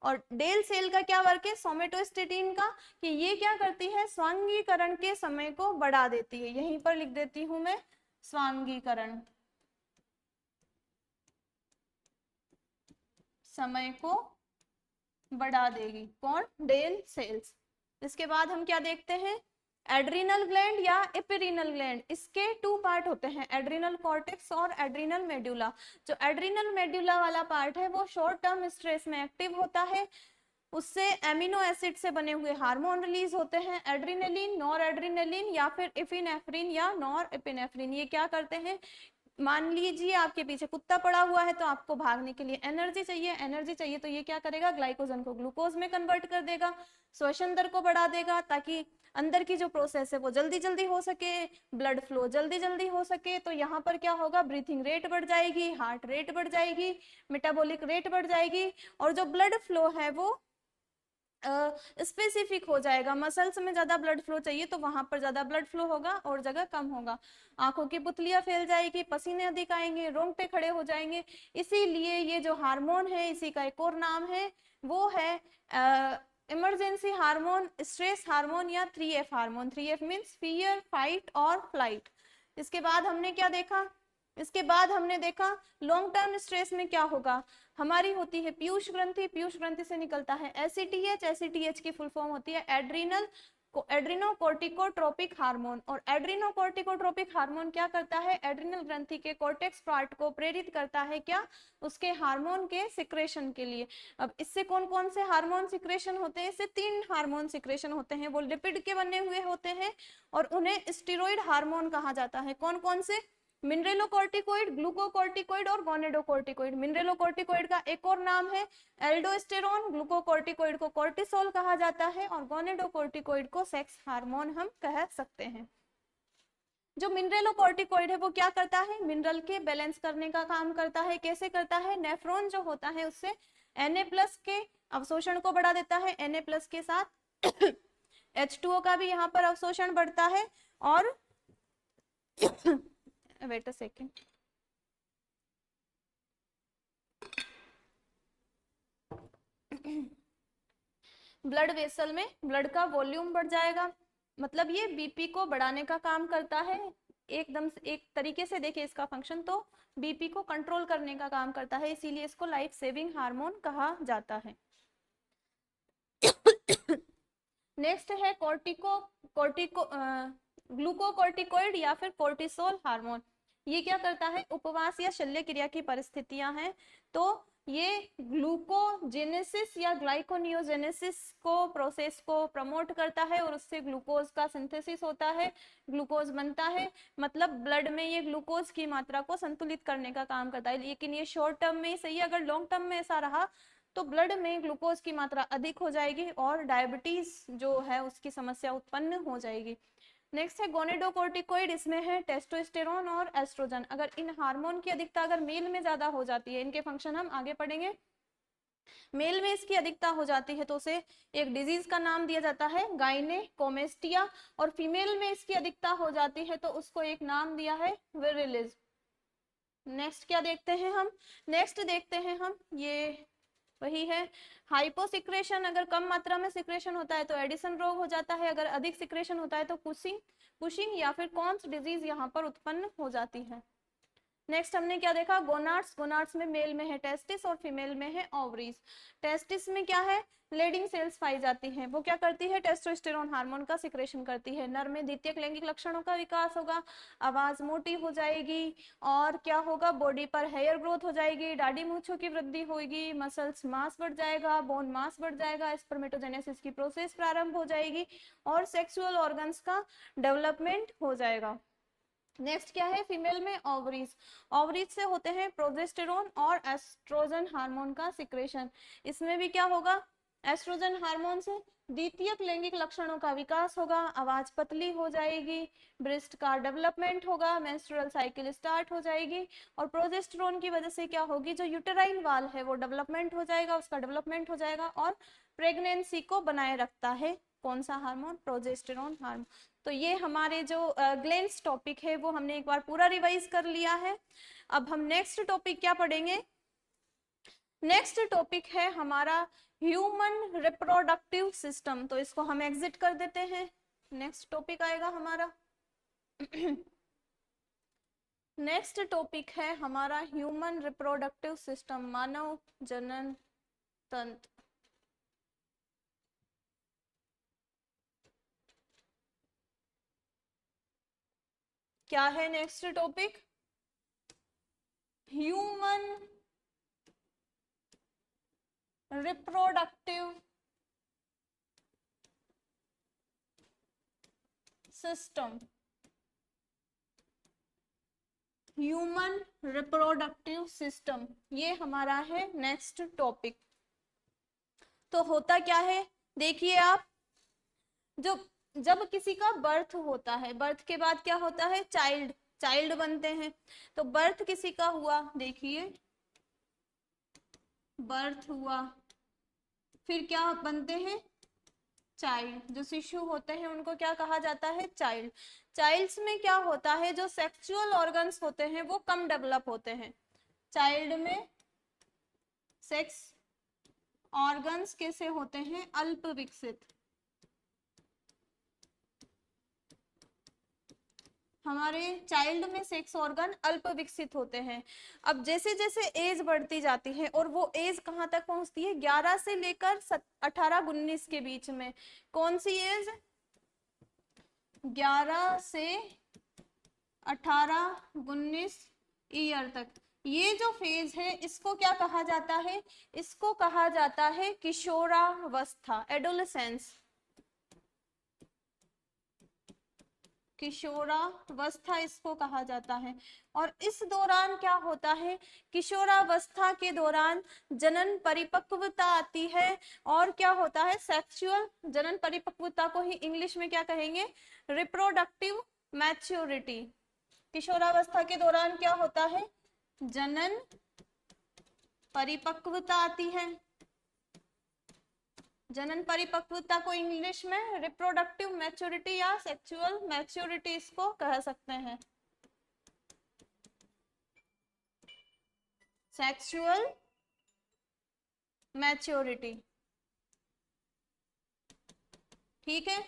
Speaker 1: और डेल सेल का क्या वर्क है, सोमेटोस्टेटिन का, कि ये क्या करती है, स्वांगीकरण के समय को बढ़ा देती है। यहीं पर लिख देती हूं मैं, स्वांगीकरण, समय को बढ़ा देगी, कौन, डेल सेल्स। इसके बाद हम क्या देखते हैं, एड्रिनल ग्लैंड या एपिरिनल ग्लैंड। इसके 2 पार्ट होते हैं, एड्रिनल कॉर्टेक्स और एड्रिनल मेडुला। जो एड्रिनल मेडुला वाला पार्ट है वो शॉर्ट टर्म स्ट्रेस में एक्टिव होता है, उससे एमिनो एसिड से बने हुए हार्मोन रिलीज होते हैं, एड्रिनलिन, नॉर एड्रिनलिन या फिर एपिनेफ्रिन या नॉर एपिनेफ्रिन। ये क्या करते हैं, मान लीजिए आपके पीछे कुत्ता पड़ा हुआ है तो आपको भागने के लिए एनर्जी चाहिए, एनर्जी चाहिए तो ये क्या करेगा, ग्लाइकोजन को ग्लूकोज में कन्वर्ट कर देगा, श्वसन दर को बढ़ा देगा ताकि अंदर की जो प्रोसेस है वो जल्दी जल्दी हो सके, ब्लड फ्लो जल्दी जल्दी हो सके। तो यहाँ पर क्या होगा, ब्रीथिंग रेट बढ़ जाएगी, हार्ट रेट बढ़ जाएगी, मेटाबॉलिक रेट बढ़ जाएगी और जो ब्लड फ्लो है वो स्पेसिफिक हो जाएगा। मसल्स में ज्यादा ब्लड फ्लो चाहिए तो वहां पर ज्यादा ब्लड फ्लो होगा और जगह कम होगा। आंखों की पुतलियां फैल जाएगी, पसीने अधिक आएंगे, रोंगटे खड़े हो जाएंगे। इसीलिए ये जो हार्मोन है, इसी का एक और नाम है, वो है इमरजेंसी हार्मोन, स्ट्रेस हार्मोन या 3F hormone. 3F means fear, fight और फ्लाइट। इसके बाद हमने क्या देखा, इसके बाद हमने देखा लॉन्ग टर्म स्ट्रेस में क्या होगा, हमारी होती है पीयूष ग्रंथि, पीयूष ग्रंथि से निकलता है एसीटीएच, एसीटीएच की फुल फॉर्म होती है एड्रिनल एड्रिनोकोर्टिकोट्रोपिक हार्मोन। और एड्रिनोकोर्टिकोट्रोपिक हार्मोन क्या करता है, एड्रिनल ग्रंथि के कॉर्टेक्स पार्ट को प्रेरित करता है, क्या, उसके हार्मोन के सिक्रेशन के लिए। अब इससे कौन कौन से हार्मोन सिक्रेशन होते हैं, इससे 3 हार्मोन सिक्रेशन होते हैं, वो लिपिड के बने हुए होते हैं और उन्हें स्टेरॉइड हार्मोन कहा जाता है। कौन कौन से, मिनरेलोकॉर्टिकोइड, ग्लूकोकॉर्टिकोइड और गोनेडोकॉर्टिकोइड। मिनरेलोकॉर्टिकोइड का एक और नाम है एल्डोस्टेरोन, ग्लूकोकॉर्टिकोइड को कॉर्टिसोल कहा जाता है और गोनेडोकॉर्टिकोइड को सेक्स हार्मोन हम कह सकते हैं। जो मिनरेलोकॉर्टिकोइड है वो क्या करता है, मिनरल के बैलेंस करने का काम करता है। कैसे करता है, नेफ्रॉन जो होता है उससे Na+ के अवशोषण को बढ़ा देता है, Na+ के साथ H2O का भी यहाँ पर अवशोषण बढ़ता है और wait a second, blood vessel में ब्लड का वॉल्यूम बढ़ जाएगा। मतलब ये बीपी को बढ़ाने का काम करता है। एकदम से एक तरीके से देखिए इसका फंक्शन, तो बीपी को कंट्रोल करने का काम करता है, इसीलिए इसको लाइफ सेविंग हार्मोन कहा जाता है। नेक्स्ट है ग्लूकोकॉर्टिकोइड या फिर कोर्टिसोल हार्मोन। ये क्या करता है, उपवास या शल्य क्रिया की परिस्थितियां हैं तो ये ग्लूकोजेनेसिस या ग्लाइकोनियोजेनेसिस को प्रोसेस को प्रमोट करता है और उससे ग्लूकोज का सिंथेसिस होता है, ग्लूकोज बनता है। मतलब ब्लड में ये ग्लूकोज की मात्रा को संतुलित करने का काम करता है। लेकिन ये शॉर्ट टर्म में सही, अगर लॉन्ग टर्म में ऐसा रहा तो ब्लड में ग्लूकोज की मात्रा अधिक हो जाएगी और डायबिटीज जो है उसकी समस्या उत्पन्न हो जाएगी। नेक्स्ट है गोनेडोकोर्टिकोइड, इसमें है टेस्टोस्टेरोन और एस्ट्रोजन। अगर इन हार्मोन की अधिकता अगर मेल में ज्यादा हो जाती है, इनके फंक्शन हम आगे पढ़ेंगे, मेल में इसकी अधिकता हो जाती है तो उसे एक डिजीज का नाम दिया जाता है गाइनेकोमेस्टिया, और फीमेल में इसकी अधिकता हो जाती है तो उसको एक नाम दिया है विरिलिज। नेक्स्ट क्या देखते हैं हम, नेक्स्ट देखते हैं हम, ये वही है हाइपोसिक्रेशन। अगर कम मात्रा में सिक्रेशन होता है तो एडिसन रोग हो जाता है, अगर अधिक सिक्रेशन होता है तो कुशिंग या फिर कॉन्स डिजीज यहाँ पर उत्पन्न हो जाती है। नेक्स्ट हमने क्या देखा, गोनाड्स। गोनाड्स में मेल में है टेस्टिस और फीमेल में है ओवरीज। टेस्टिस में क्या है, लेडिंग सेल्स पाई जाती हैं, वो क्या करती है, टेस्टोस्टेरोन हार्मोन का सिक्रेशन करती है। नर में द्वितीयक लैंगिक लक्षणों का विकास होगा, आवाज मोटी हो जाएगी, और क्या होगा, बॉडी पर हेयर ग्रोथ हो जाएगी, दाढ़ी मूंछों की वृद्धि होगी, मसल्स मास बढ़ जाएगा, बोन मास बढ़ जाएगा, स्पर्मेटोजेनेसिस की प्रोसेस प्रारंभ हो जाएगी, और सेक्सुअल ऑर्गन्स का डेवलपमेंट हो जाएगा। नेक्स्ट क्या है, फीमेल में ओवरीज। ओवरीज से होते हैं प्रोजेस्टेरोन और एस्ट्रोजन हार्मोन का सिक्रेशन। इसमें भी क्या होगा, एस्ट्रोजन हार्मोन से द्वितीयक लैंगिक लक्षणों का विकास होगा, आवाज पतली हो जाएगी, ब्रेस्ट का डेवलपमेंट होगा, मेंस्ट्रुअल साइकिल स्टार्ट हो जाएगी, और प्रोजेस्टेरोन की वजह से क्या होगी, जो यूटेराइन वाल है वो डेवलपमेंट हो जाएगा, उसका डेवलपमेंट हो जाएगा, और प्रेगनेंसी को बनाए रखता है कौन सा हार्मोन, प्रोजेस्टेरोन हार्मोन। तो ये हमारे जो ग्लैंड्स टॉपिक है वो हमने एक बार पूरा रिवाइज कर लिया है। अब हम नेक्स्ट टॉपिक क्या पढ़ेंगे, नेक्स्ट टॉपिक है हमारा ह्यूमन रिप्रोडक्टिव सिस्टम। तो इसको हम एग्जिट कर देते हैं, नेक्स्ट टॉपिक आएगा हमारा नेक्स्ट टॉपिक है हमारा ह्यूमन रिप्रोडक्टिव सिस्टम, मानव जनन तंत्र। क्या है next topic, human reproductive system, human reproductive system, ये हमारा है नेक्स्ट टॉपिक। तो होता क्या है, देखिए आप, जो जब किसी का बर्थ होता है, बर्थ के बाद क्या होता है, चाइल्ड, चाइल्ड बनते हैं। तो बर्थ किसी का हुआ, देखिए बर्थ हुआ, फिर क्या बनते हैं, चाइल्ड। जो शिशु होते हैं उनको क्या कहा जाता है, चाइल्ड। चाइल्ड्स में क्या होता है, जो सेक्सुअल ऑर्गन्स होते हैं वो कम डेवलप होते हैं। चाइल्ड में सेक्स ऑर्गन्स कैसे होते हैं, अल्प विकसित। हमारे चाइल्ड में सेक्स ऑर्गन अल्प विकसित होते हैं। अब जैसे जैसे एज बढ़ती जाती है, और वो एज कहाँ तक पहुंचती है, 11 से लेकर 18-19 के बीच में। कौन सी एज, 11 से 18-19 ईयर तक। ये जो फेज है इसको क्या कहा जाता है, इसको कहा जाता है किशोरावस्था, एडोलेसेंस, किशोरावस्था इसको कहा जाता है। और इस दौरान क्या होता है, किशोरावस्था के दौरान जनन परिपक्वता आती है, और क्या होता है, सेक्सुअल जनन परिपक्वता को ही इंग्लिश में क्या कहेंगे, रिप्रोडक्टिव मैच्योरिटी। किशोरावस्था के दौरान क्या होता है, जनन परिपक्वता आती है। जनन परिपक्वता को इंग्लिश में रिप्रोडक्टिव मैच्योरिटी या सेक्सुअल मैच्योरिटी इसको कह सकते हैं, सेक्सुअल मैच्योरिटी। ठीक है,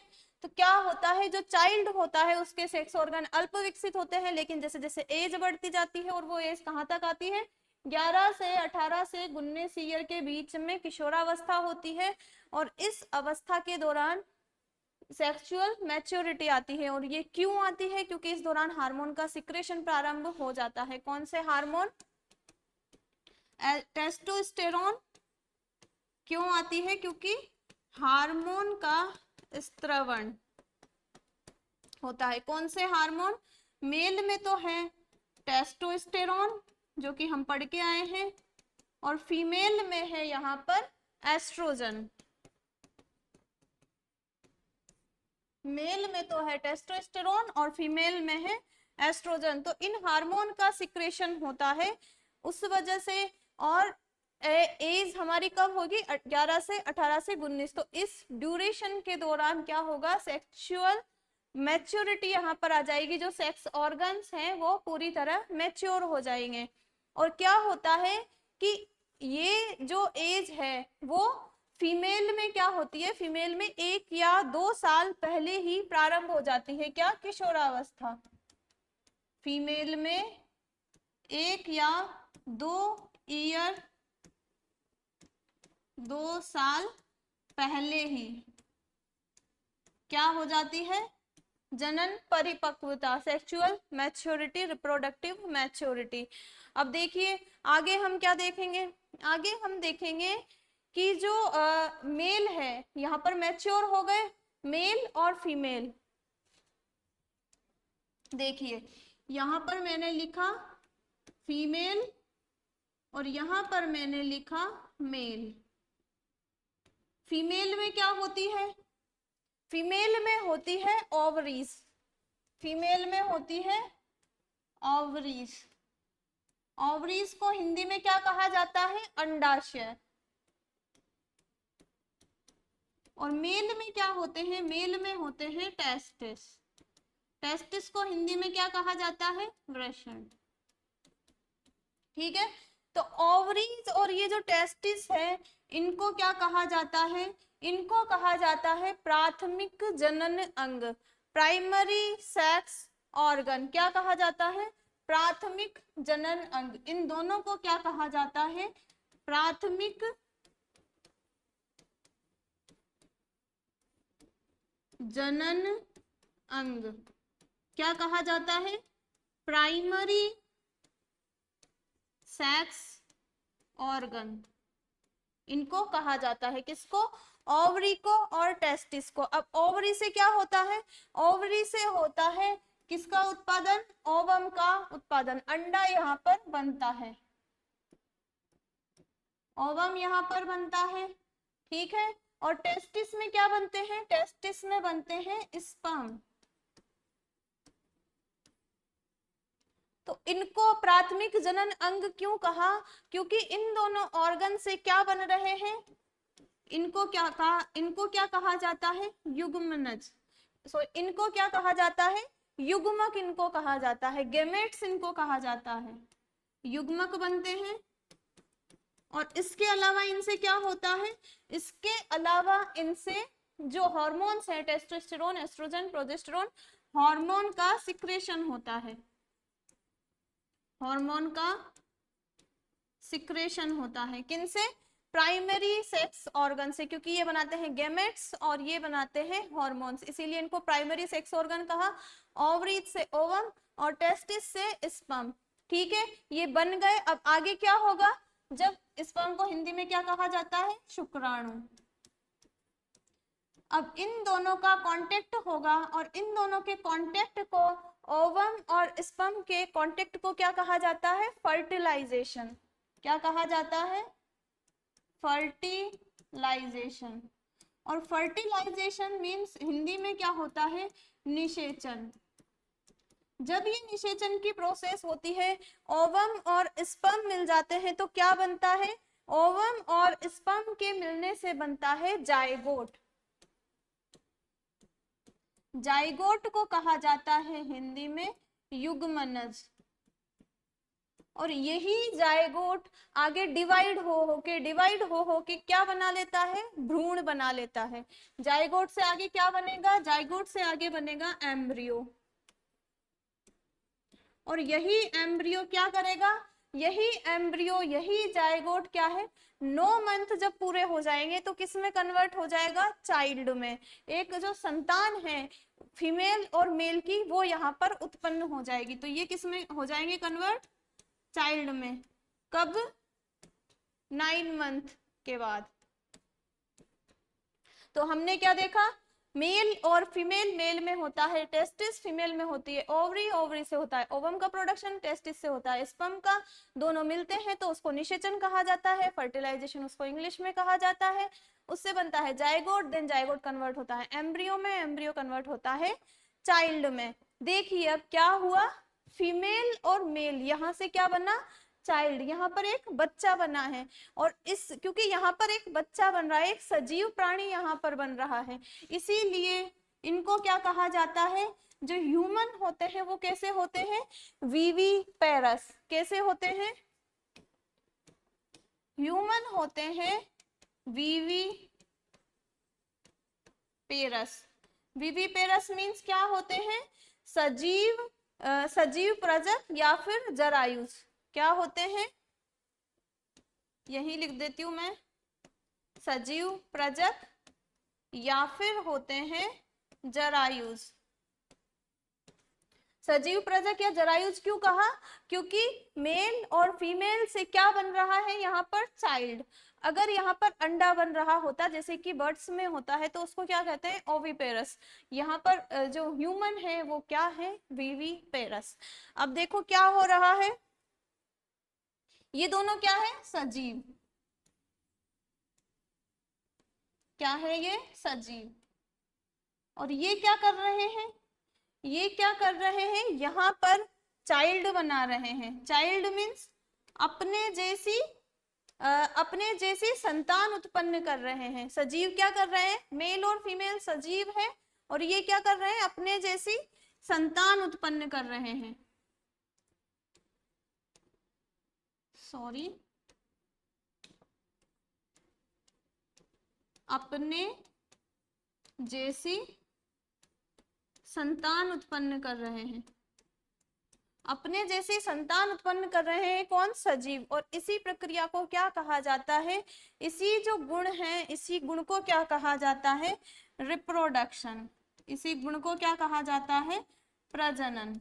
Speaker 1: तो क्या होता है, जो चाइल्ड होता है उसके सेक्स ऑर्गन अल्प विकसित होते हैं, लेकिन जैसे जैसे एज बढ़ती जाती है, और वो एज कहाँ तक आती है, 11 से 18 से 19 ईयर के बीच में किशोरावस्था होती है। और इस अवस्था के दौरान सेक्सुअल मैच्योरिटी आती है। और ये क्यों आती है, क्योंकि इस दौरान हार्मोन का सिक्रेशन प्रारंभ हो जाता है। कौन से हार्मोन, टेस्टोस्टेरोन। क्यों आती है, क्योंकि हार्मोन का स्त्रवण होता है। कौन से हार्मोन, मेल में तो है टेस्टोस्टेरोन जो कि हम पढ़ के आए हैं, और फीमेल में है यहाँ पर एस्ट्रोजन। मेल में तो है टेस्टोस्टेरोन और फीमेल में है एस्ट्रोजन। तो इन हार्मोन का सिक्रेशन होता है उस वजह से। और एज हमारी कब होगी? 11 से 18 से 19। तो इस ड्यूरेशन के दौरान क्या होगा? सेक्सुअल मैच्योरिटी यहाँ पर आ जाएगी, जो सेक्स ऑर्गन्स हैं वो पूरी तरह मैच्योर हो जाएंगे। और क्या होता है कि ये जो एज है वो फीमेल में क्या होती है? फीमेल में 1 या 2 साल पहले ही प्रारंभ हो जाती है। क्या? किशोरावस्था। फीमेल में 1 या 2 साल पहले ही क्या हो जाती है? जनन परिपक्वता, सेक्सुअल मैच्योरिटी, रिप्रोडक्टिव मैच्योरिटी। अब देखिए आगे हम क्या देखेंगे? आगे हम देखेंगे कि जो मेल है यहाँ पर मैच्योर हो गए, मेल और फीमेल। देखिए यहाँ पर मैंने लिखा फीमेल और यहाँ पर मैंने लिखा मेल। फीमेल में क्या होती है? फीमेल में होती है ओवरीज। फीमेल में होती है ओवरीज। ओवरीज को हिंदी में क्या कहा जाता है? अंडाशय। और मेल में क्या होते हैं? मेल में होते हैं टेस्टिस। टेस्टिस को हिंदी में क्या कहा जाता है? वृषण। ठीक है, तो ओवरीज और ये जो टेस्टिस है इनको क्या कहा जाता है? इनको कहा जाता है प्राथमिक जनन अंग, प्राइमरी सेक्स ऑर्गन। क्या कहा जाता है? प्राथमिक जनन अंग। इन दोनों को क्या कहा जाता है? प्राथमिक जनन अंग। क्या कहा जाता है? Primary sex organ. इनको कहा जाता है। किसको? ओवरी को और टेस्टिस को। अब ओवरी से क्या होता है? ओवरी से होता है किसका उत्पादन? ओवम का उत्पादन। अंडा यहाँ पर बनता है, ओवम यहाँ पर बनता है। ठीक है, और टेस्टिस में क्या बनते हैं? टेस्टिस में बनते हैं स्पर्म। तो इनको प्राथमिक जनन अंग क्यों कहा? क्योंकि इन दोनों ऑर्गन से क्या बन रहे हैं? इनको क्या कहा? इनको क्या कहा जाता है? युग्मनज। इनको क्या कहा जाता है? युग्मक इनको कहा जाता है। गेमेट्स इनको कहा जाता है, युग्मक बनते हैं। और इसके अलावा इनसे क्या होता है? इसके अलावा इनसे जो हॉर्मोन्स है टेस्टोस्टेरोन, एस्ट्रोजन, प्रोजेस्टेरोन, हार्मोन का सिक्रेशन होता है। हार्मोन का सिक्रेशन होता है किनसे? प्राइमरी सेक्स ऑर्गन से, क्योंकि ये बनाते हैं गैमेट्स और ये बनाते हैं हार्मोन्स, इसीलिए इनको प्राइमरी सेक्स ऑर्गन कहा। ओवरीज से ओवम और टेस्टिस से स्पर्म। ठीक है, ये बन गए। अब आगे क्या होगा? जब स्पर्म को हिंदी में क्या कहा जाता है? शुक्राणु। अब इन दोनों का कांटेक्ट होगा और इन दोनों के कांटेक्ट को, ओवम और स्पर्म के कांटेक्ट को क्या कहा जाता है? फर्टिलाइजेशन। क्या कहा जाता है? फर्टिलाइजेशन। और फर्टिलाइजेशन मीन्स हिंदी में क्या होता है? निषेचन। जब ये निषेचन की प्रोसेस होती है, ओवम और स्पर्म मिल जाते हैं तो क्या बनता है? ओवम और स्पर्म के मिलने से बनता है जाइगोट। जाइगोट को कहा जाता है हिंदी में युग्मनज। और यही जाइगोट आगे डिवाइड हो के क्या बना लेता है? भ्रूण बना लेता है। जाइगोट से आगे क्या बनेगा? जाइगोट से आगे बनेगा एम्ब्रियो। और यही एम्ब्रियो क्या करेगा? यही एम्ब्रियो, यही जाइगोट क्या है? 9 मंथ जब पूरे हो जाएंगे तो किस में कन्वर्ट हो जाएगा? चाइल्ड में। एक जो संतान है फीमेल और मेल की, वो यहाँ पर उत्पन्न हो जाएगी। तो ये किस में हो जाएंगे कन्वर्ट? चाइल्ड में। कब? 9 मंथ के बाद। तो हमने क्या देखा? मेल और फीमेल, मेल में होता है टेस्टिस, फीमेल में होती है ओवरी, ओवरी से होता है ओवम का प्रोडक्शन, टेस्टिस से होता है स्पर्म का, दोनों मिलते हैं तो उसको निषेचन कहा जाता है, फर्टिलाइजेशन उसको इंग्लिश में कहा जाता है। उससे बनता है जायगोट, देन जायगोट कन्वर्ट होता है एम्ब्रियो में, एम्ब्रियो कन्वर्ट होता है चाइल्ड में। देखिए अब क्या हुआ, फीमेल और मेल, यहाँ से क्या बना, चाइल्ड, यहाँ पर एक बच्चा बना है। और इस क्योंकि यहाँ पर एक बच्चा बन रहा है, एक सजीव प्राणी यहाँ पर बन रहा है, इसीलिए इनको क्या कहा जाता है, जो ह्यूमन होते हैं वो कैसे होते हैं, वीवी पेरस। कैसे होते हैं, ह्यूमन होते हैं वीवी पेरस। वीवी पेरस मीन्स क्या होते हैं, सजीव, सजीव प्रजक या फिर जरायुज। क्या होते हैं, यही लिख देती हूं मैं, सजीव प्रजक या फिर होते हैं जरायुज। सजीव प्रजक या जरायुज क्यों कहा, क्योंकि मेल और फीमेल से क्या बन रहा है यहाँ पर, चाइल्ड। अगर यहाँ पर अंडा बन रहा होता जैसे कि बर्ड्स में होता है तो उसको क्या कहते हैं, ओविपेरस। यहाँ पर जो ह्यूमन है वो क्या है, विविपेरस। अब देखो क्या हो रहा है, ये दोनों क्या है, सजीव, क्या है ये, सजीव। और ये क्या कर रहे हैं, ये क्या कर रहे हैं, यहाँ पर चाइल्ड बना रहे हैं। चाइल्ड मीन्स अपने जैसी, अपने जैसी संतान उत्पन्न कर रहे हैं। सजीव क्या कर रहे हैं, मेल और फीमेल सजीव है, और ये क्या कर रहे हैं, अपने जैसी संतान उत्पन्न कर रहे हैं। सॉरी, अपने जैसी संतान उत्पन्न कर रहे हैं, अपने जैसी संतान उत्पन्न कर रहे हैं कौन, सजीव। और इसी प्रक्रिया को क्या कहा जाता है, इसी जो गुण है, इसी गुण को क्या कहा जाता है, रिप्रोडक्शन। इसी गुण को क्या कहा जाता है, प्रजनन,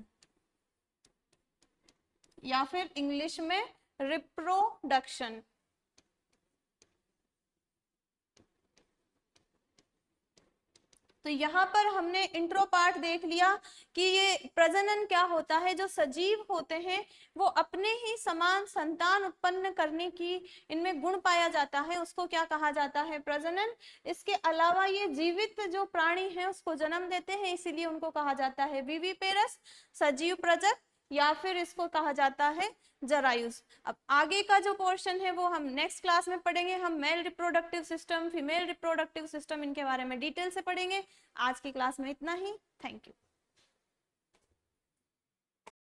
Speaker 1: या फिर इंग्लिश में रिप्रोडक्शन। तो यहाँ पर हमने इंट्रो पार्ट देख लिया कि ये प्रजनन क्या होता है, जो सजीव होते हैं वो अपने ही समान संतान उत्पन्न करने की इनमें गुण पाया जाता है, उसको क्या कहा जाता है, प्रजनन। इसके अलावा ये जीवित जो प्राणी है उसको जन्म देते हैं, इसीलिए उनको कहा जाता है विविपेरस, सजीव प्रजक, या फिर इसको कहा जाता है जरायुज। अब आगे का जो पोर्शन है वो हम नेक्स्ट क्लास में पढ़ेंगे। हम male reproductive system, female reproductive system, इनके बारे में डिटेल से पढ़ेंगे। आज की क्लास में इतना ही। Thank you.